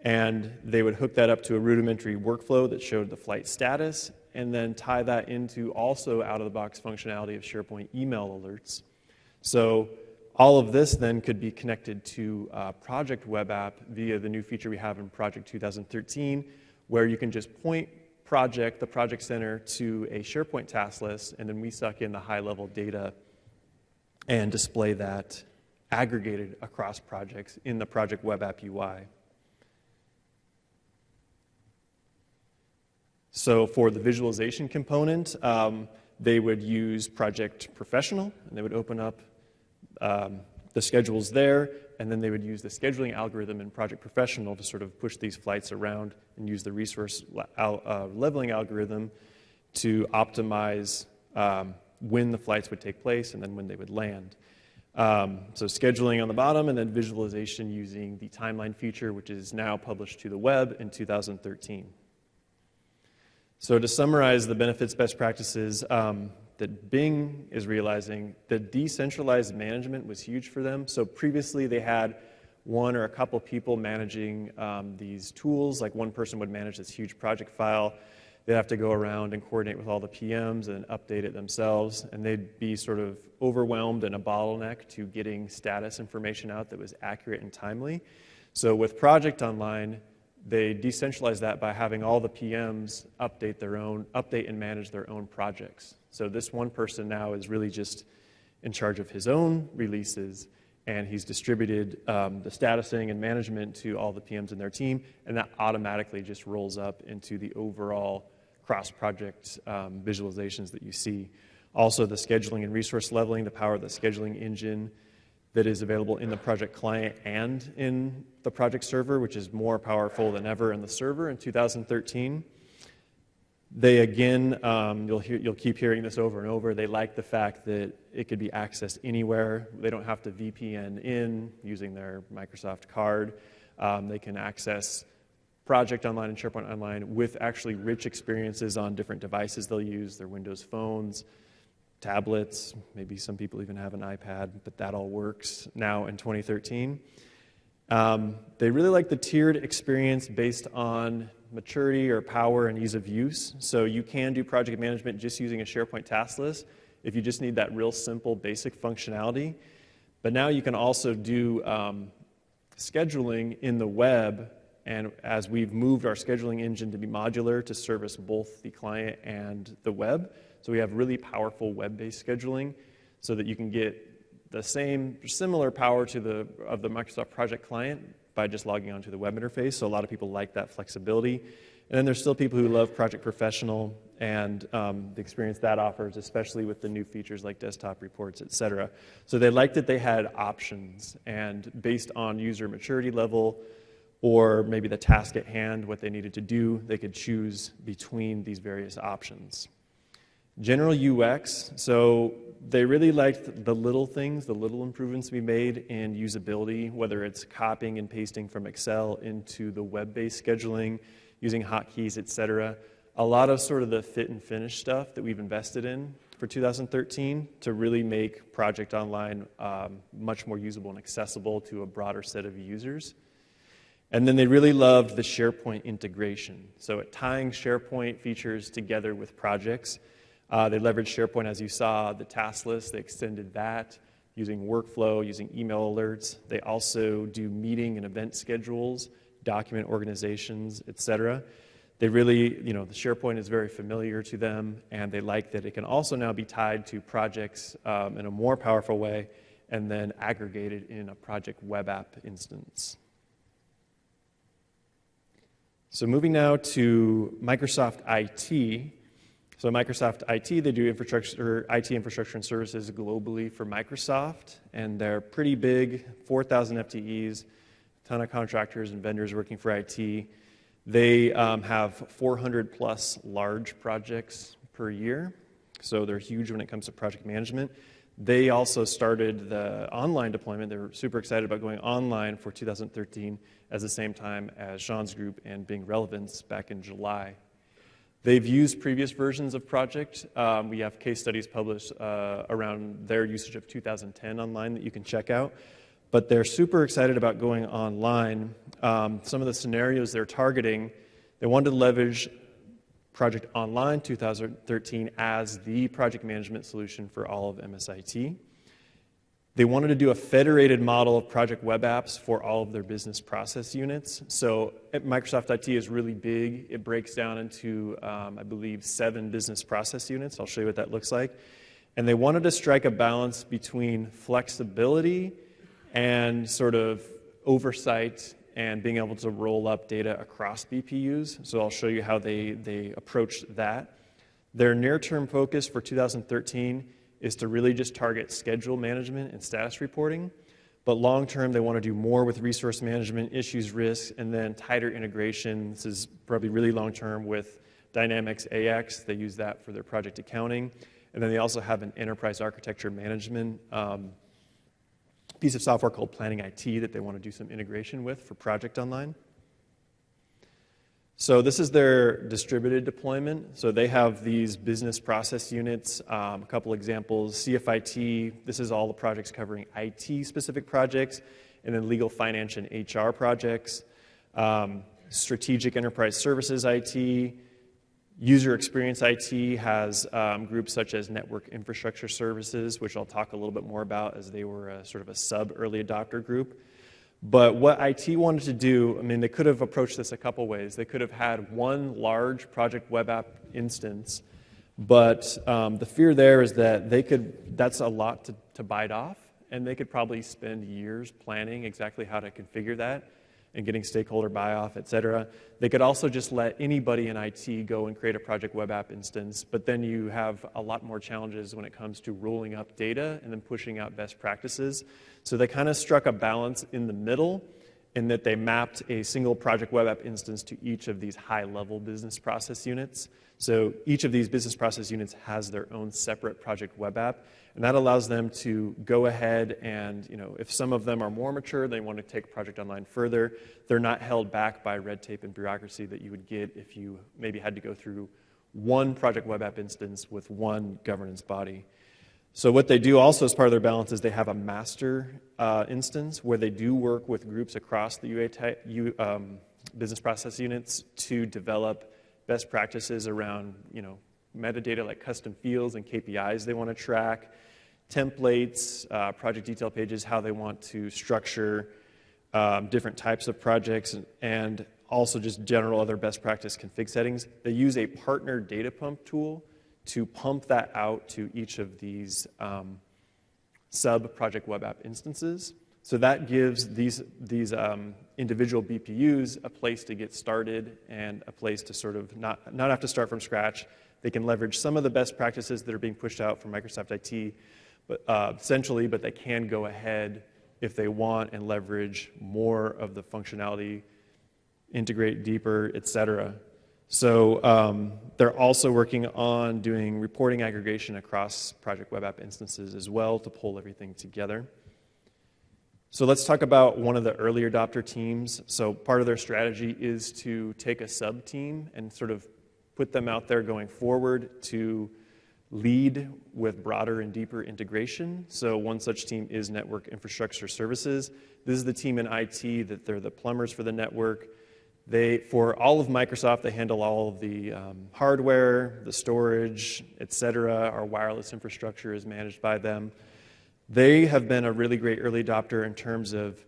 And they would hook that up to a rudimentary workflow that showed the flight status, and then tie that into also out-of-the-box functionality of SharePoint email alerts. So all of this then could be connected to Project Web App via the new feature we have in Project 2013, where you can just point the Project Center, to a SharePoint task list, and then we suck in the high-level data and display that aggregated across projects in the Project Web App UI. So for the visualization component, they would use Project Professional, and they would open up the schedules there, and then they would use the scheduling algorithm in Project Professional to sort of push these flights around and use the resource leveling algorithm to optimize when the flights would take place and then when they would land. So scheduling on the bottom, and then visualization using the timeline feature, which is now published to the web in 2013. So to summarize the benefits, best practices that Bing is realizing, the decentralized management was huge for them. So previously they had one or a couple people managing these tools. Like one person would manage this huge project file. They'd have to go around and coordinate with all the PMs and update it themselves, and they'd be sort of overwhelmed and a bottleneck to getting status information out that was accurate and timely. So with Project Online, they decentralized that by having all the PMs update and manage their own projects. So this one person now is really just in charge of his own releases, and he's distributed the statusing and management to all the PMs in their team, and that automatically just rolls up into the overall cross-project visualizations that you see. Also, the scheduling and resource leveling, the power of the scheduling engine that is available in the project client and in the project server, which is more powerful than ever in the server in 2013. They, again, you'll keep hearing this over and over, they like the fact that it could be accessed anywhere. They don't have to VPN in using their Microsoft card. They can access Project Online and SharePoint Online with actually rich experiences on different devices they'll use, their Windows phones, tablets, maybe some people even have an iPad, but that all works now in 2013. They really like the tiered experience based on maturity or power and ease of use. So you can do project management just using a SharePoint task list if you just need that real simple basic functionality. But now you can also do scheduling in the web, and as we've moved our scheduling engine to be modular to service both the client and the web, so we have really powerful web-based scheduling so that you can get the similar power to the Microsoft Project client by just logging onto the web interface. So a lot of people like that flexibility. And then there's still people who love Project Professional and the experience that offers, especially with the new features like desktop reports, et cetera. So they liked that they had options, and based on user maturity level or maybe the task at hand, what they needed to do, they could choose between these various options. General UX, so they really liked the little things, the little improvements we made in usability, whether it's copying and pasting from Excel into the web-based scheduling, using hotkeys, et cetera. A lot of sort of the fit and finish stuff that we've invested in for 2013 to really make Project Online much more usable and accessible to a broader set of users. And then they really loved the SharePoint integration. So tying SharePoint features together with projects. They leveraged SharePoint, as you saw, the task list. They extended that using workflow, using email alerts. They also do meeting and event schedules, document organizations, et cetera. They really, the SharePoint is very familiar to them, and they like that it can also now be tied to projects in a more powerful way and then aggregated in a project web app instance. So moving now to Microsoft IT. So Microsoft IT, they do IT infrastructure and services globally for Microsoft, and they're pretty big, 4,000 FTEs, a ton of contractors and vendors working for IT. They have 400 plus large projects per year, so they're huge when it comes to project management. They also started the online deployment. They were super excited about going online for 2013 at the same time as Sean's group and Bing Relevance back in July. They've used previous versions of Project. We have case studies published around their usage of 2010 online that you can check out. But they're super excited about going online. Some of the scenarios they're targeting, they wanted to leverage Project Online 2013 as the project management solution for all of MSIT. They wanted to do a federated model of project web apps for all of their business process units. So Microsoft IT is really big. It breaks down into, I believe, 7 business process units. I'll show you what that looks like. And they wanted to strike a balance between flexibility and sort of oversight and being able to roll up data across BPUs. So I'll show you how they approached that. Their near-term focus for 2013 is to really just target schedule management and status reporting. But long-term, they want to do more with resource management, issues, risks, and then tighter integration. This is probably really long-term with Dynamics AX. They use that for their project accounting. And then they also have an enterprise architecture management piece of software called Planning IT that they want to do some integration with for Project Online. So this is their distributed deployment. So they have these business process units, a couple examples, CFIT, this is all the projects covering IT-specific projects, and then legal, finance, and HR projects, strategic enterprise services IT, user experience IT has groups such as network infrastructure services, which I'll talk a little bit more about as they were sort of a sub-early adopter group. But what IT wanted to do, they could have approached this a couple ways. They could have had one large project web app instance, but the fear there is that that's a lot to bite off, and they could probably spend years planning exactly how to configure that and getting stakeholder buy-off, et cetera. They could also just let anybody in IT go and create a project web app instance, but then you have a lot more challenges when it comes to rolling up data and then pushing out best practices. So they kind of struck a balance in the middle in that they mapped a single project web app instance to each of these high-level business process units. So each of these business process units has their own separate project web app, and that allows them to go ahead and, if some of them are more mature, they want to take Project Online further, they're not held back by red tape and bureaucracy that you would get if you maybe had to go through one project web app instance with one governance body. So what they do also as part of their balance is they have a master instance where they do work with groups across the business process units to develop best practices around, metadata like custom fields and KPIs they want to track, templates, project detail pages, how they want to structure different types of projects, and also just general other best practice config settings. They use a partner data pump tool to pump that out to each of these sub-project web app instances. So that gives these individual BPUs a place to get started and a place to sort of not have to start from scratch. They can leverage some of the best practices that are being pushed out from Microsoft IT, but essentially, but they can go ahead if they want and leverage more of the functionality, integrate deeper, et cetera. So they're also working on doing reporting aggregation across Project Web App instances as well to pull everything together. So let's talk about one of the early adopter teams. So part of their strategy is to take a sub-team and sort of put them out there going forward to lead with broader and deeper integration. So one such team is Network Infrastructure Services. This is the team in IT that they're the plumbers for the network. For all of Microsoft, they handle all of the hardware, the storage, etc. Our wireless infrastructure is managed by them. They have been a really great early adopter in terms of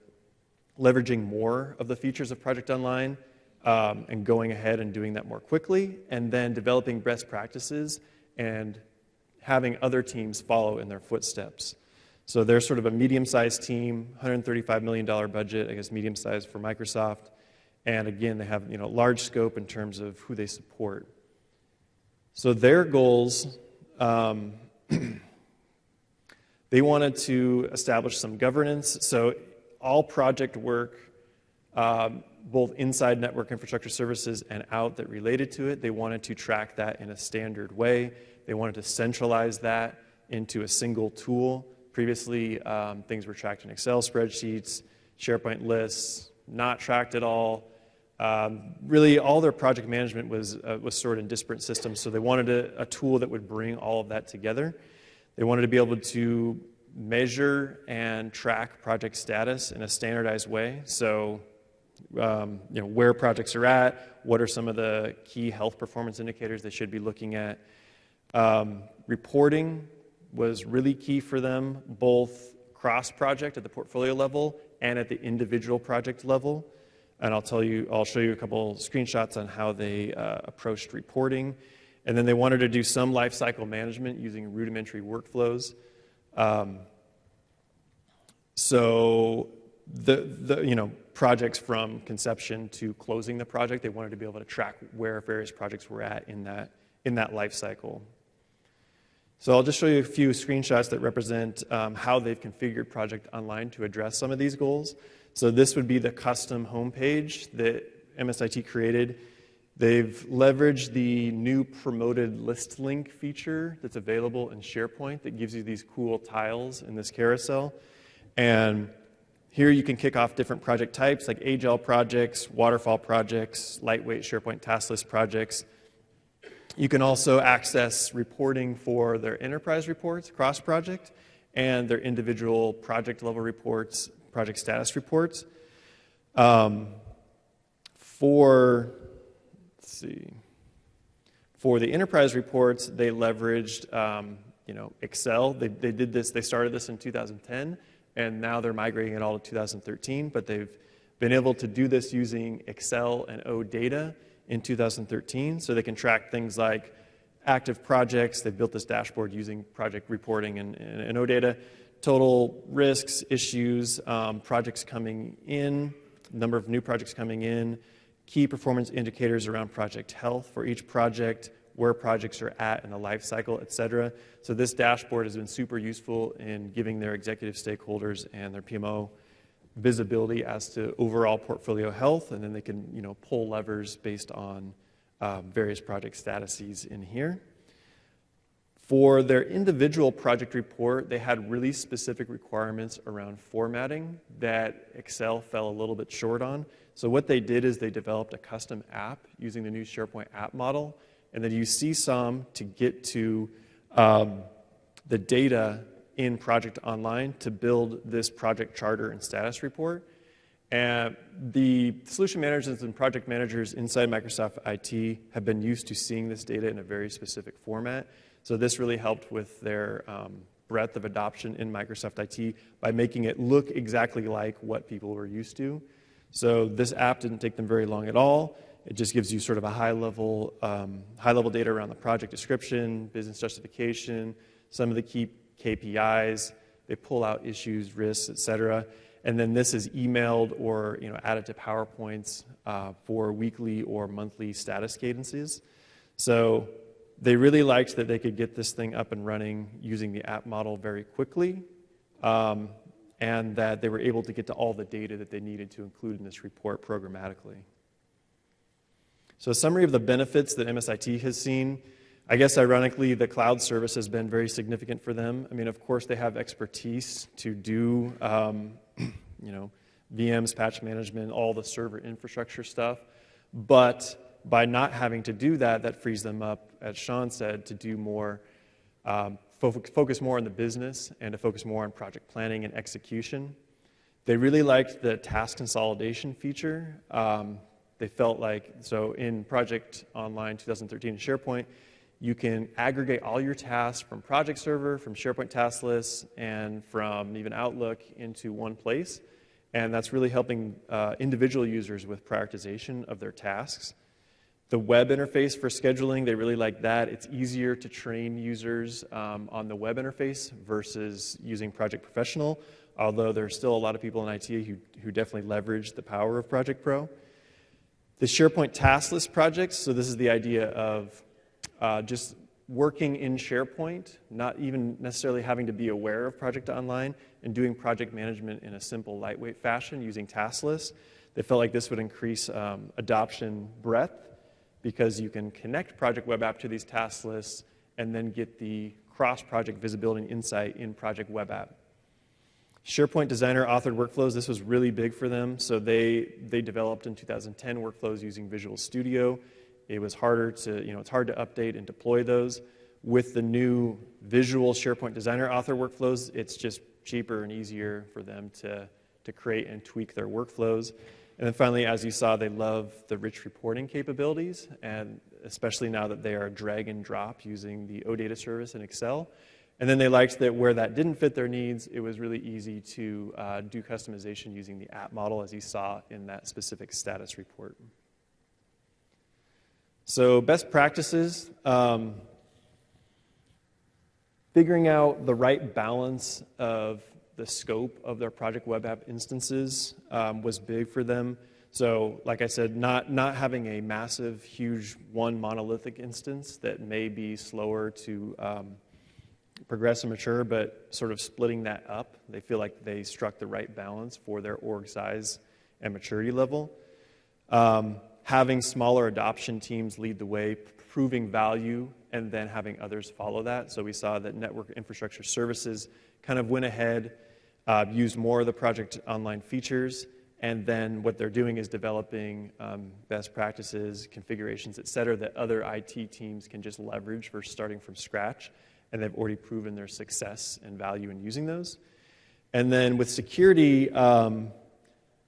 leveraging more of the features of Project Online and going ahead and doing that more quickly, and then developing best practices and having other teams follow in their footsteps. So they're sort of a medium-sized team, $135 million budget, I guess medium-sized for Microsoft. And again, they have large scope in terms of who they support. So their goals, they wanted to establish some governance. So all project work, both inside Network Infrastructure Services and out that related to it, they wanted to track that in a standard way. They wanted to centralize that into a single tool. Previously, things were tracked in Excel spreadsheets, SharePoint lists, not tracked at all. Really, all their project management was stored in disparate systems, so they wanted a tool that would bring all of that together. They wanted to be able to measure and track project status in a standardized way. So, where projects are at, what are some of the key health performance indicators they should be looking at. Reporting was really key for them, both cross-project at the portfolio level and at the individual project level. And I'll show you a couple screenshots on how they approached reporting. And then they wanted to do some lifecycle management using rudimentary workflows. So the projects from conception to closing the project, they wanted to be able to track where various projects were at in that life cycle. So I'll just show you a few screenshots that represent how they've configured Project Online to address some of these goals. So this would be the custom homepage that MSIT created. They've leveraged the new promoted list link feature that's available in SharePoint that gives you these cool tiles in this carousel. And here you can kick off different project types like Agile projects, waterfall projects, lightweight SharePoint task list projects. You can also access reporting for their enterprise reports, cross-project, and their individual project-level reports, project status reports. For the enterprise reports, they leveraged Excel. They did this. They started this in 2010, and now they're migrating it all to 2013. But they've been able to do this using Excel and OData in 2013, so they can track things like active projects. They built this dashboard using project reporting and OData, total risks, issues, projects coming in, number of new projects coming in, key performance indicators around project health for each project, where projects are at in the life cycle, et cetera. So this dashboard has been super useful in giving their executive stakeholders and their PMO visibility as to overall portfolio health, and then they can pull levers based on various project statuses in here. For their individual project report, they had really specific requirements around formatting that Excel fell a little bit short on. So what they did is they developed a custom app using the new SharePoint app model, and then you see some to get to the data in Project Online to build this project charter and status report. And the solution managers and project managers inside Microsoft IT have been used to seeing this data in a very specific format. So this really helped with their breadth of adoption in Microsoft IT by making it look exactly like what people were used to. So this app didn't take them very long at all. It just gives you sort of a high-level data around the project description, business justification, some of the key KPIs. They pull out issues, risks, et cetera. And then this is emailed or added to PowerPoints for weekly or monthly status cadences. So they really liked that they could get this thing up and running using the app model very quickly, and that they were able to get to all the data that they needed to include in this report programmatically. So a summary of the benefits that MSIT has seen. I guess ironically, the cloud service has been very significant for them. I mean, of course, they have expertise to do, VMs, patch management, all the server infrastructure stuff. But by not having to do that, that frees them up, as Sean said, to do more, focus more on the business and to focus more on project planning and execution. They really liked the task consolidation feature. They felt like, so in Project Online 2013 in SharePoint, you can aggregate all your tasks from Project Server, from SharePoint task lists, and from even Outlook into one place. And that's really helping individual users with prioritization of their tasks. The web interface for scheduling, they really like that. It's easier to train users on the web interface versus using Project Professional, although there's still a lot of people in IT who definitely leverage the power of Project Pro. The SharePoint task list projects, so this is the idea of just working in SharePoint, not even necessarily having to be aware of Project Online, and doing project management in a simple, lightweight fashion using task lists. They felt like this would increase adoption breadth because you can connect Project Web App to these task lists and then get the cross-project visibility and insight in Project Web App. SharePoint Designer authored workflows, this was really big for them. So they developed in 2010 workflows using Visual Studio. It was harder to, it's hard to update and deploy those. With the new visual SharePoint Designer author workflows, it's just cheaper and easier for them to create and tweak their workflows. And then finally, as you saw, they love the rich reporting capabilities, and especially now that they are drag and drop using the OData service in Excel. And then they liked that where that didn't fit their needs, it was really easy to do customization using the app model, as you saw in that specific status report. So best practices, figuring out the right balance of the scope of their Project Web App instances was big for them. So like I said, not having a massive, huge one monolithic instance that may be slower to progress and mature, but sort of splitting that up. They feel like they struck the right balance for their org size and maturity level. Having smaller adoption teams lead the way, proving value, and then having others follow that. So we saw that network infrastructure services kind of went ahead, used more of the Project Online features, and then what they're doing is developing best practices, configurations, et cetera, that other IT teams can just leverage versus starting from scratch. And they've already proven their success and value in using those. And then with security,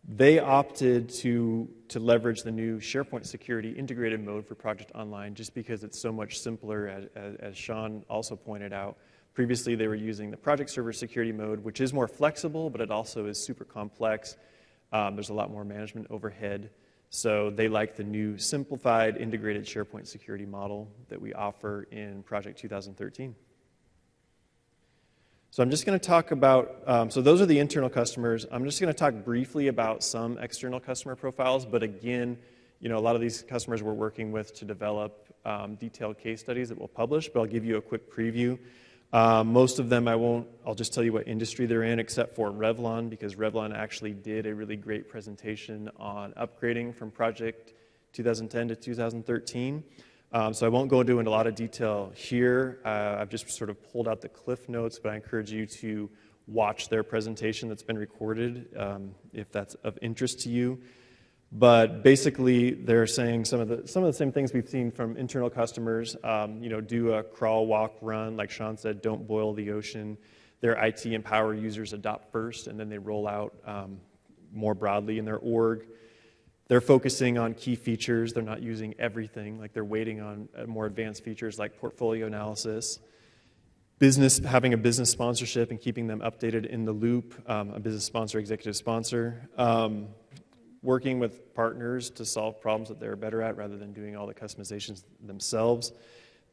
they opted to leverage the new SharePoint Security integrated mode for Project Online just because it's so much simpler, as Sean also pointed out. Previously, they were using the Project Server Security mode, which is more flexible, but it also is super complex. There's a lot more management overhead. So they like the new simplified integrated SharePoint security model that we offer in Project 2013. So I'm just going to talk about, so those are the internal customers. I'm just going to talk briefly about some external customer profiles, but again, a lot of these customers we're working with to develop detailed case studies that we'll publish, but I'll give you a quick preview. Most of them I'll just tell you what industry they're in, except for Revlon, because Revlon actually did a really great presentation on upgrading from Project 2010 to 2013. So I won't go into a lot of detail here. I've just sort of pulled out the cliff notes, but I encourage you to watch their presentation that's been recorded if that's of interest to you. But basically, they're saying some of the same things we've seen from internal customers. Do a crawl, walk, run. Like Sean said, don't boil the ocean. Their IT and power users adopt first, and then they roll out more broadly in their org. They're focusing on key features. They're not using everything. Like they're waiting on more advanced features like portfolio analysis. Having a business sponsorship and keeping them updated in the loop. A business sponsor, executive sponsor. Working with partners to solve problems that they're better at rather than doing all the customizations themselves.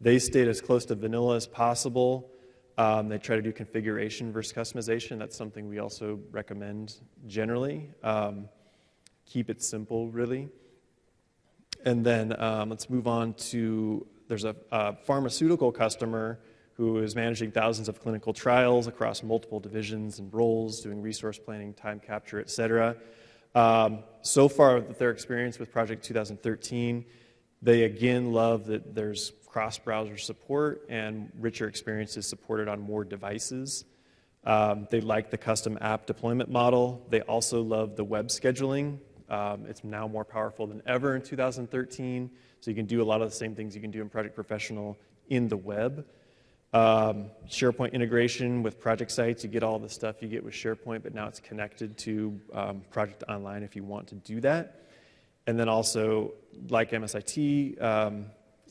They stayed as close to vanilla as possible. They try to do configuration versus customization. That's something we also recommend generally. Keep it simple, really. And then let's move on to, there's a pharmaceutical customer who is managing thousands of clinical trials across multiple divisions and roles, doing resource planning, time capture, et cetera. So far, their experience with Project 2013, They again love that there's cross-browser support and richer experiences supported on more devices. They like the custom app deployment model. They also love the web scheduling. It's now more powerful than ever in 2013, so you can do a lot of the same things you can do in Project Professional in the web. SharePoint integration with project sites, you get all the stuff you get with SharePoint, but now it's connected to Project Online if you want to do that. And then also, like MSIT,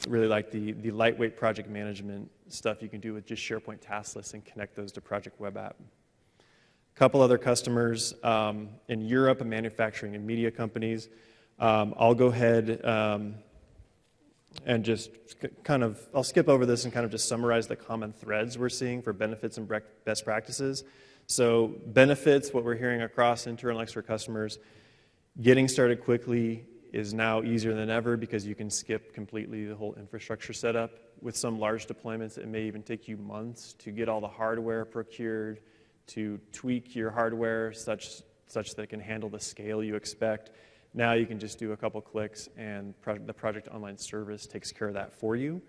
really like the lightweight project management stuff you can do with just SharePoint task lists and connect those to Project Web App. A couple other customers in Europe, manufacturing and media companies. I'll go ahead and just I'll skip over this and kind of just summarize the common threads we're seeing for benefits and best practices. So benefits, what we're hearing across internal and external customers, getting started quickly is now easier than ever because you can skip completely the whole infrastructure setup. With some large deployments, it may even take you months to get all the hardware procured, to tweak your hardware such that it can handle the scale you expect. Now you can just do a couple clicks and the Project Online service takes care of that for you.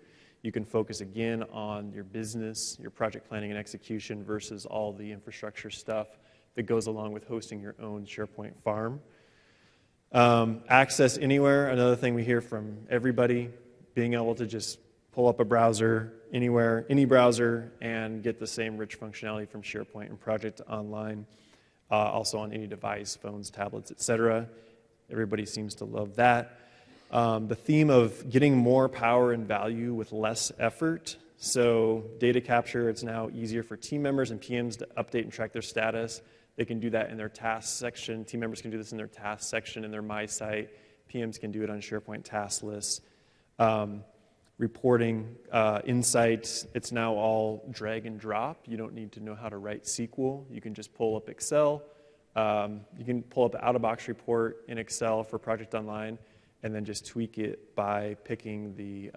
You can focus again on your business, your project planning and execution versus all the infrastructure stuff that goes along with hosting your own SharePoint farm. Access anywhere, another thing we hear from everybody, being able to just pull up a browser anywhere, any browser, and get the same rich functionality from SharePoint and Project Online, also on any device, phones, tablets, etc. Everybody seems to love that. The theme of getting more power and value with less effort. So data capture, it's now easier for team members and PMs to update and track their status. They can do that in their tasks section. Team members can do this in their tasks section in their My Site. PMs can do it on SharePoint task lists. Reporting, insights, it's now all drag and drop. You don't need to know how to write SQL. You can just pull up Excel. You can pull up the out-of-box report in Excel for Project Online and then just tweak it by picking the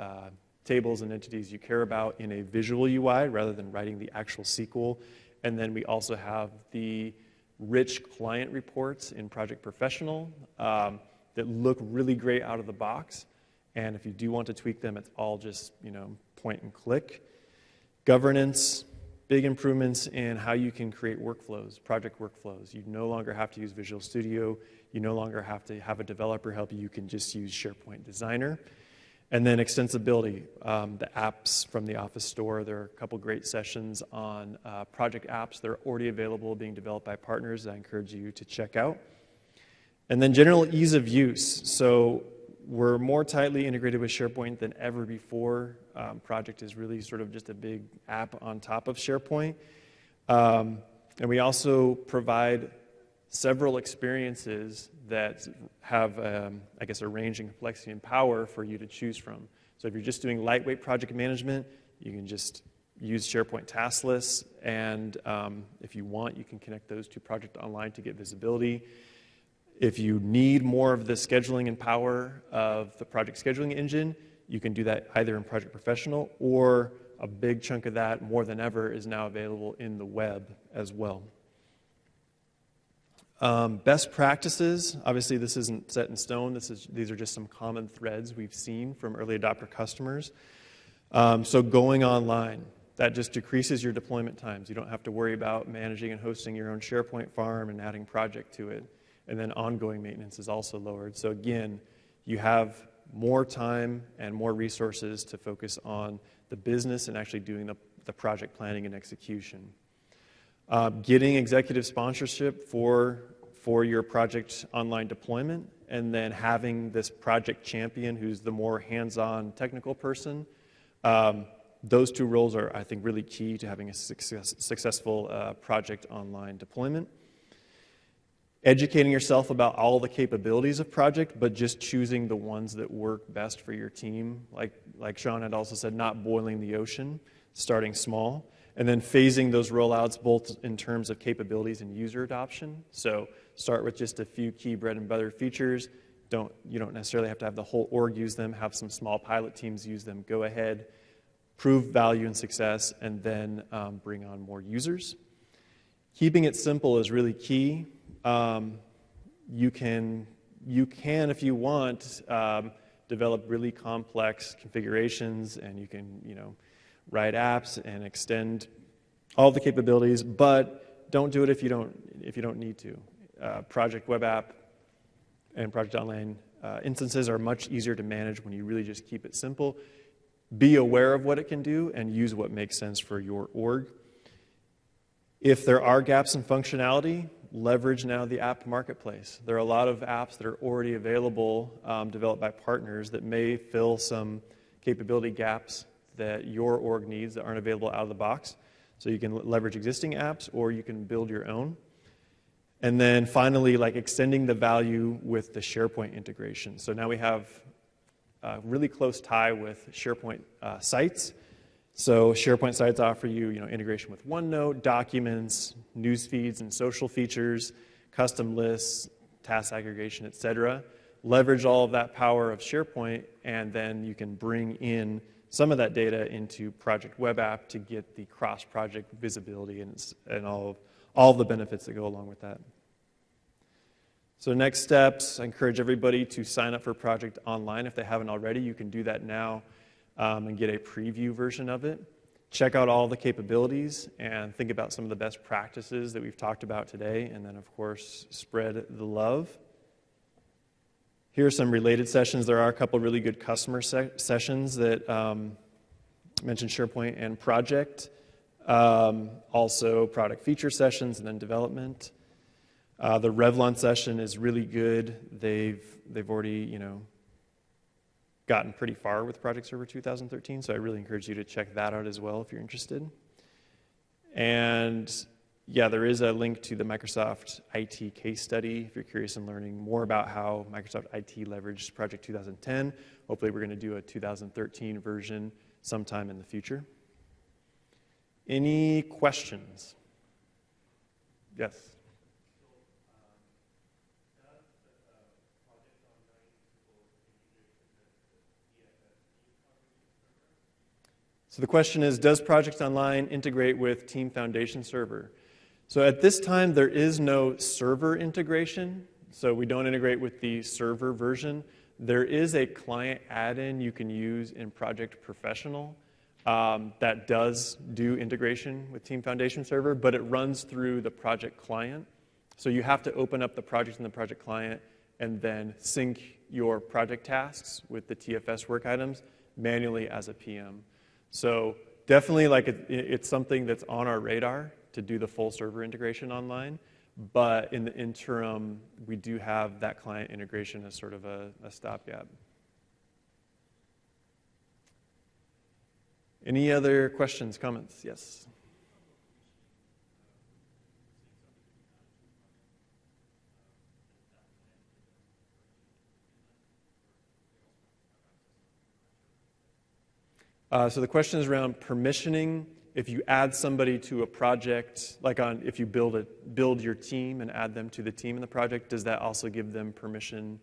tables and entities you care about in a visual UI rather than writing the actual SQL. And then we also have the rich client reports in Project Professional that look really great out of the box. And if you do want to tweak them, it's all just, point and click. Governance, big improvements in how you can create workflows, project workflows. You no longer have to use Visual Studio. You no longer have to have a developer help you. You can just use SharePoint Designer. And then extensibility, the apps from the Office Store. There are a couple great sessions on project apps that are already available, being developed by partners that I encourage you to check out. And then general ease of use. So we're more tightly integrated with SharePoint than ever before. Project is really sort of just a big app on top of SharePoint. And we also provide several experiences that have, a range in complexity and power for you to choose from. So if you're just doing lightweight project management, you can just use SharePoint task lists, and if you want, you can connect those to Project Online to get visibility. If you need more of the scheduling and power of the project scheduling engine, you can do that either in Project Professional, or a big chunk of that, more than ever, is now available in the web as well. Best practices, obviously this isn't set in stone. These are just some common threads we've seen from early adopter customers. So going online, that just decreases your deployment times. You don't have to worry about managing and hosting your own SharePoint farm and adding project to it. And then ongoing maintenance is also lowered. So again, you have more time and more resources to focus on the business and actually doing the project planning and execution. Getting executive sponsorship for your project online deployment, and then having this project champion who's the more hands-on technical person. Those two roles are, I think, really key to having a successful project online deployment. Educating yourself about all the capabilities of project, but just choosing the ones that work best for your team. Like Sean had also said, not boiling the ocean, starting small. And then phasing those rollouts both in terms of capabilities and user adoption. So start with just a few key bread and butter features. You don't necessarily have to have the whole org use them. Have some small pilot teams use them. Go ahead, prove value and success, and then bring on more users. Keeping it simple is really key. You can, if you want, develop really complex configurations, and you can, write apps and extend all the capabilities, but don't do it if you don't need to. Project Web App and Project Online instances are much easier to manage when you really just keep it simple. Be aware of what it can do and use what makes sense for your org. If there are gaps in functionality, leverage now the app marketplace. There are a lot of apps that are already available, developed by partners, that may fill some capability gaps that your org needs that aren't available out of the box. So you can leverage existing apps, or you can build your own. And then finally, extending the value with the SharePoint integration. So now we have a really close tie with SharePoint sites. So SharePoint sites offer you, integration with OneNote, documents, news feeds and social features, custom lists, task aggregation, etc. Leverage all of that power of SharePoint, and then you can bring in some of that data into Project Web App to get the cross-project visibility and all the benefits that go along with that. So next steps, I encourage everybody to sign up for Project Online. If they haven't already, you can do that now and get a preview version of it. Check out all the capabilities and think about some of the best practices that we've talked about today, and then, of course, spread the love. Here are some related sessions. There are a couple really good customer sessions that mention SharePoint and project. Also product feature sessions and then development. The Revlon session is really good. They've already, gotten pretty far with Project Server 2013, so I really encourage you to check that out as well if you're interested. And yeah, there is a link to the Microsoft IT case study if you're curious in learning more about how Microsoft IT leveraged Project 2010. Hopefully we're going to do a 2013 version sometime in the future. Any questions? Yes? So the question is, does Project Online integrate with Team Foundation Server? So at this time, there is no server integration, so we don't integrate with the server version. There is a client add-in you can use in Project Professional that does do integration with Team Foundation Server, but it runs through the project client. So you have to open up the project in the project client and then sync your project tasks with the TFS work items manually as a PM. So definitely, it's something that's on our radar to do the full server integration online, but in the interim, we do have that client integration as sort of a stopgap. Any other questions, comments? Yes? So the question is around permissioning. If you add somebody to a project, if you build your team and add them to the team in the project, does that also give them permission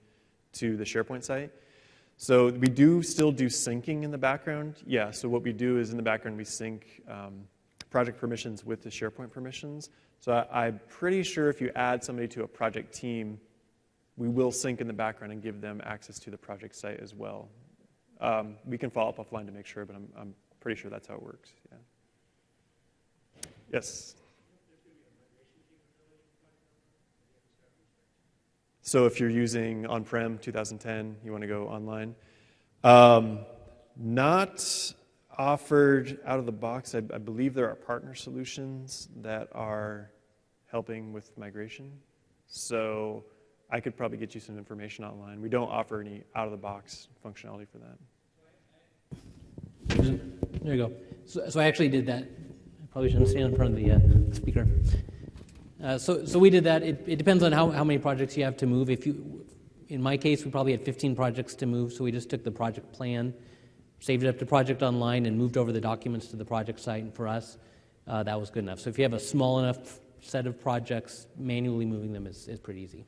to the SharePoint site? So we do still do syncing in the background. Yeah, so what we do is in the background we sync project permissions with the SharePoint permissions. So I'm pretty sure if you add somebody to a project team, we will sync in the background and give them access to the project site as well. We can follow up offline to make sure, but I'm pretty sure that's how it works. Yeah. Yes? So if you're using on-prem 2010, you want to go online. Not offered out of the box. I believe there are partner solutions that are helping with migration. So I could probably get you some information online. We don't offer any out-of-the-box functionality for that. There you go. So I actually did that. I probably shouldn't stand in front of the speaker. So we did that. It depends on how many projects you have to move. In my case, we probably had 15 projects to move, so we just took the project plan, saved it up to Project Online, and moved over the documents to the project site. And for us, that was good enough. So if you have a small enough set of projects, manually moving them is pretty easy.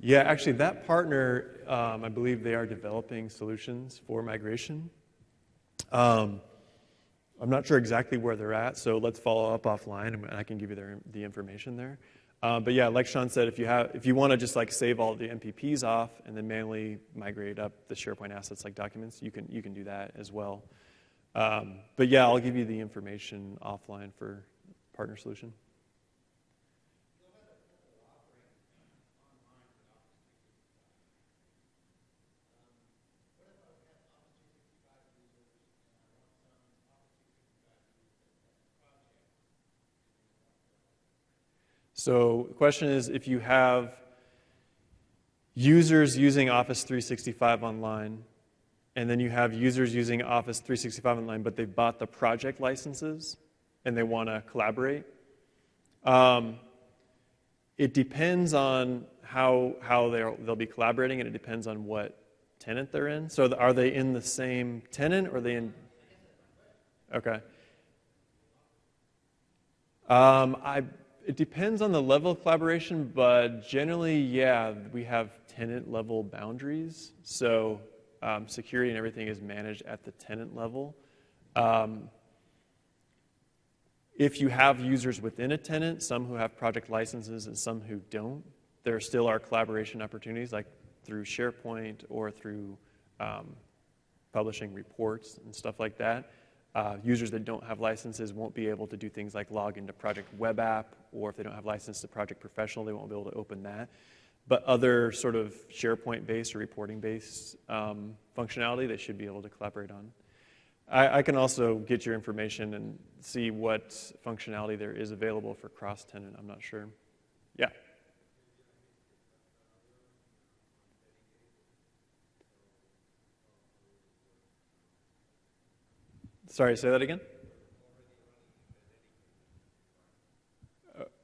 Yeah, actually, that partner, I believe they are developing solutions for migration. I'm not sure exactly where they're at, so let's follow up offline, and I can give you the information there. But yeah, like Sean said, if you want to just like save all the MPPs off and then manually migrate up the SharePoint assets like documents, you can do that as well. But yeah, I'll give you the information offline for partner solution. So the question is, if you have users using Office 365 online, and then you have users using Office 365 online, but they've bought the project licenses, and they want to collaborate, it depends on how they'll be collaborating, and it depends on what tenant they're in. So are they in the same tenant, or are they in? Okay. It depends on the level of collaboration, but generally, yeah, we have tenant-level boundaries. So security and everything is managed at the tenant level. If you have users within a tenant, some who have project licenses and some who don't, there still are collaboration opportunities, like through SharePoint or through publishing reports and stuff like that. Users that don't have licenses won't be able to do things like log into Project Web App, or if they don't have license to Project Professional, they won't be able to open that. But other sort of SharePoint-based or reporting-based functionality, they should be able to collaborate on. I can also get your information and see what functionality there is available for cross-tenant. I'm not sure. Yeah. Sorry, say that again?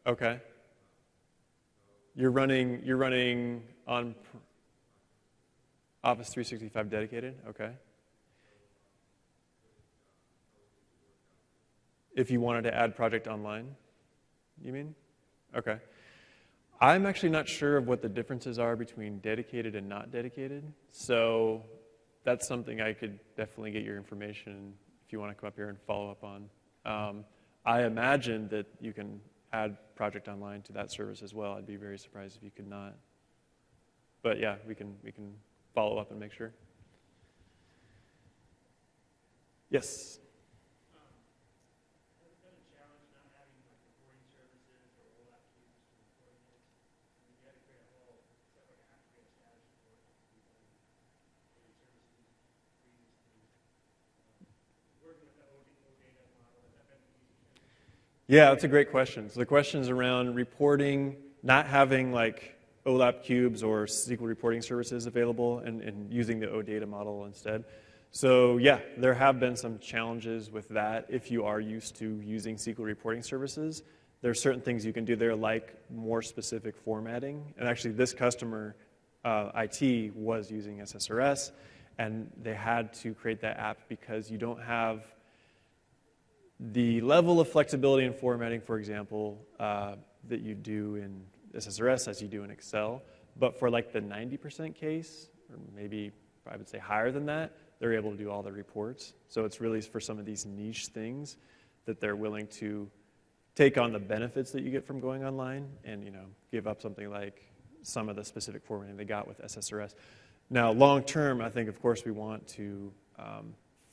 Okay. You're running on Office 365 dedicated? Okay. If you wanted to add Project Online, you mean? Okay. I'm actually not sure of what the differences are between dedicated and not dedicated, so that's something I could definitely get your information if you want to come up here and follow up on. I imagine that you can add Project Online to that service as well. I'd be very surprised if you could not. But yeah, we can follow up and make sure. Yes? Has it been a challenge not having like reporting services or rollout queues for reporting it? I mean, you had to create a whole separate app to get a status report to be done reporting services previously. Working with the OData model, has that been an easy transition? Yeah, that's a great question. So the question is around reporting, not having like OLAP cubes or SQL reporting services available and using the OData model instead. So yeah, there have been some challenges with that if you are used to using SQL reporting services. There are certain things you can do there like more specific formatting. And actually this customer, IT, was using SSRS, and they had to create that app because you don't have the level of flexibility in formatting, for example, that you do in SSRS as you do in Excel. But for like the 90% case, or maybe I would say higher than that, they're able to do all the reports. So it's really for some of these niche things that they're willing to take on the benefits that you get from going online and, you know, give up something like some of the specific formatting they got with SSRS. Now, long term, I think, of course, we want to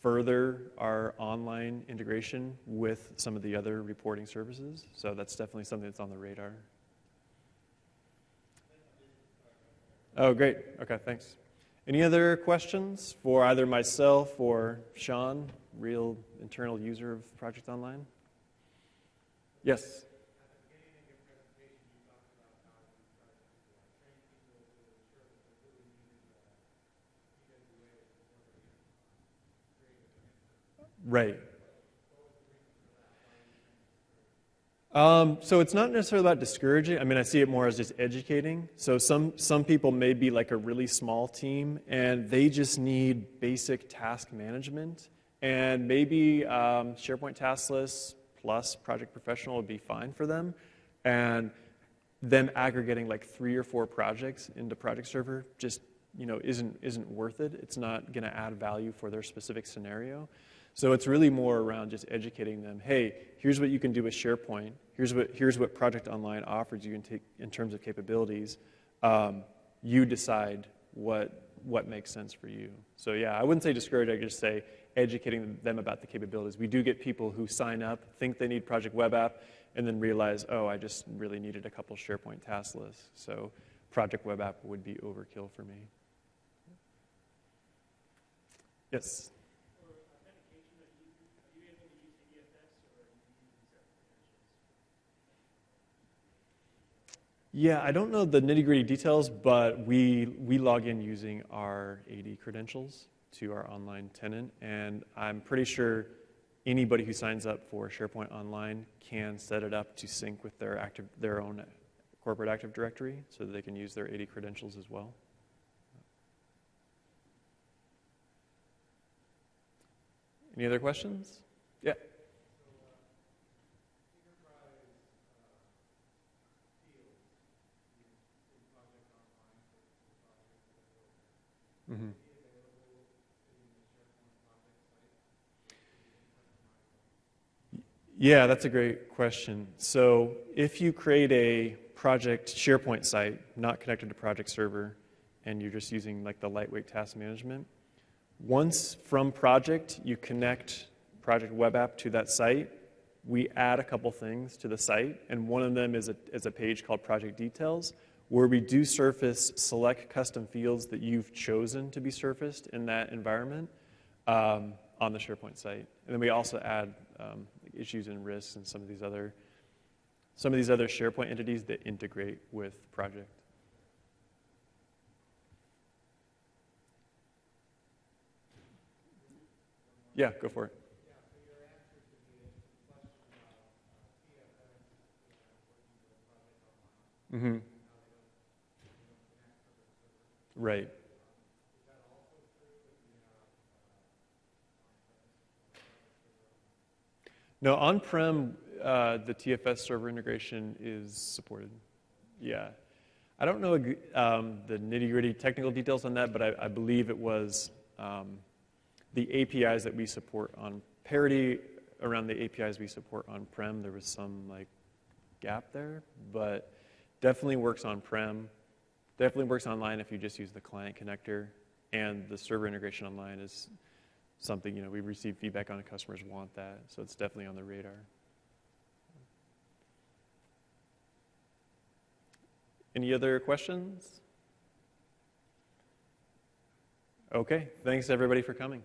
further our online integration with some of the other reporting services. So that's definitely something that's on the radar. Oh, great. Okay, thanks. Any other questions for either myself or Sean, real internal user of Project Online? Yes? Right. So it's not necessarily about discouraging. I mean, I see it more as just educating. So some people may be like a really small team, and they just need basic task management. And maybe SharePoint Task List plus Project Professional would be fine for them. And them aggregating like 3 or 4 projects into Project Server just, you know, isn't worth it. It's not going to add value for their specific scenario. So it's really more around just educating them, hey, here's what you can do with SharePoint, here's what Project Online offers you in terms of capabilities. You decide what makes sense for you. So yeah, I wouldn't say discourage, I just say educating them about the capabilities. We do get people who sign up, think they need Project Web App, and then realize, oh, I just really needed a couple SharePoint task lists. So Project Web App would be overkill for me. Yes? For authentication, are you able to use TFS or are you using separate credentials? Yeah, I don't know the nitty-gritty details, but we log in using our AD credentials to our online tenant, and I'm pretty sure anybody who signs up for SharePoint Online can set it up to sync with their own corporate Active Directory so that they can use their AD credentials as well. Any other questions? Yeah. Mm-hmm. Yeah, that's a great question. So if you create a project SharePoint site, not connected to project server, and you're just using like the lightweight task management, once from project you connect Project Web App to that site, we add a couple things to the site, and one of them is a page called Project Details, where we do surface select custom fields that you've chosen to be surfaced in that environment on the SharePoint site. And then we also add issues and risks and some of these other SharePoint entities that integrate with Project. Yeah, go for it. Mm-hmm. Right. No, on-prem, the TFS server integration is supported. Yeah. I don't know the nitty-gritty technical details on that, but I believe it was the APIs that we support on parity around the APIs we support on-prem. There was some like gap there, but definitely works on-prem. Definitely works online if you just use the client connector, and the server integration online is something, we receive feedback on, and customers want that, so it's definitely on the radar. Any other questions? Okay, thanks everybody for coming.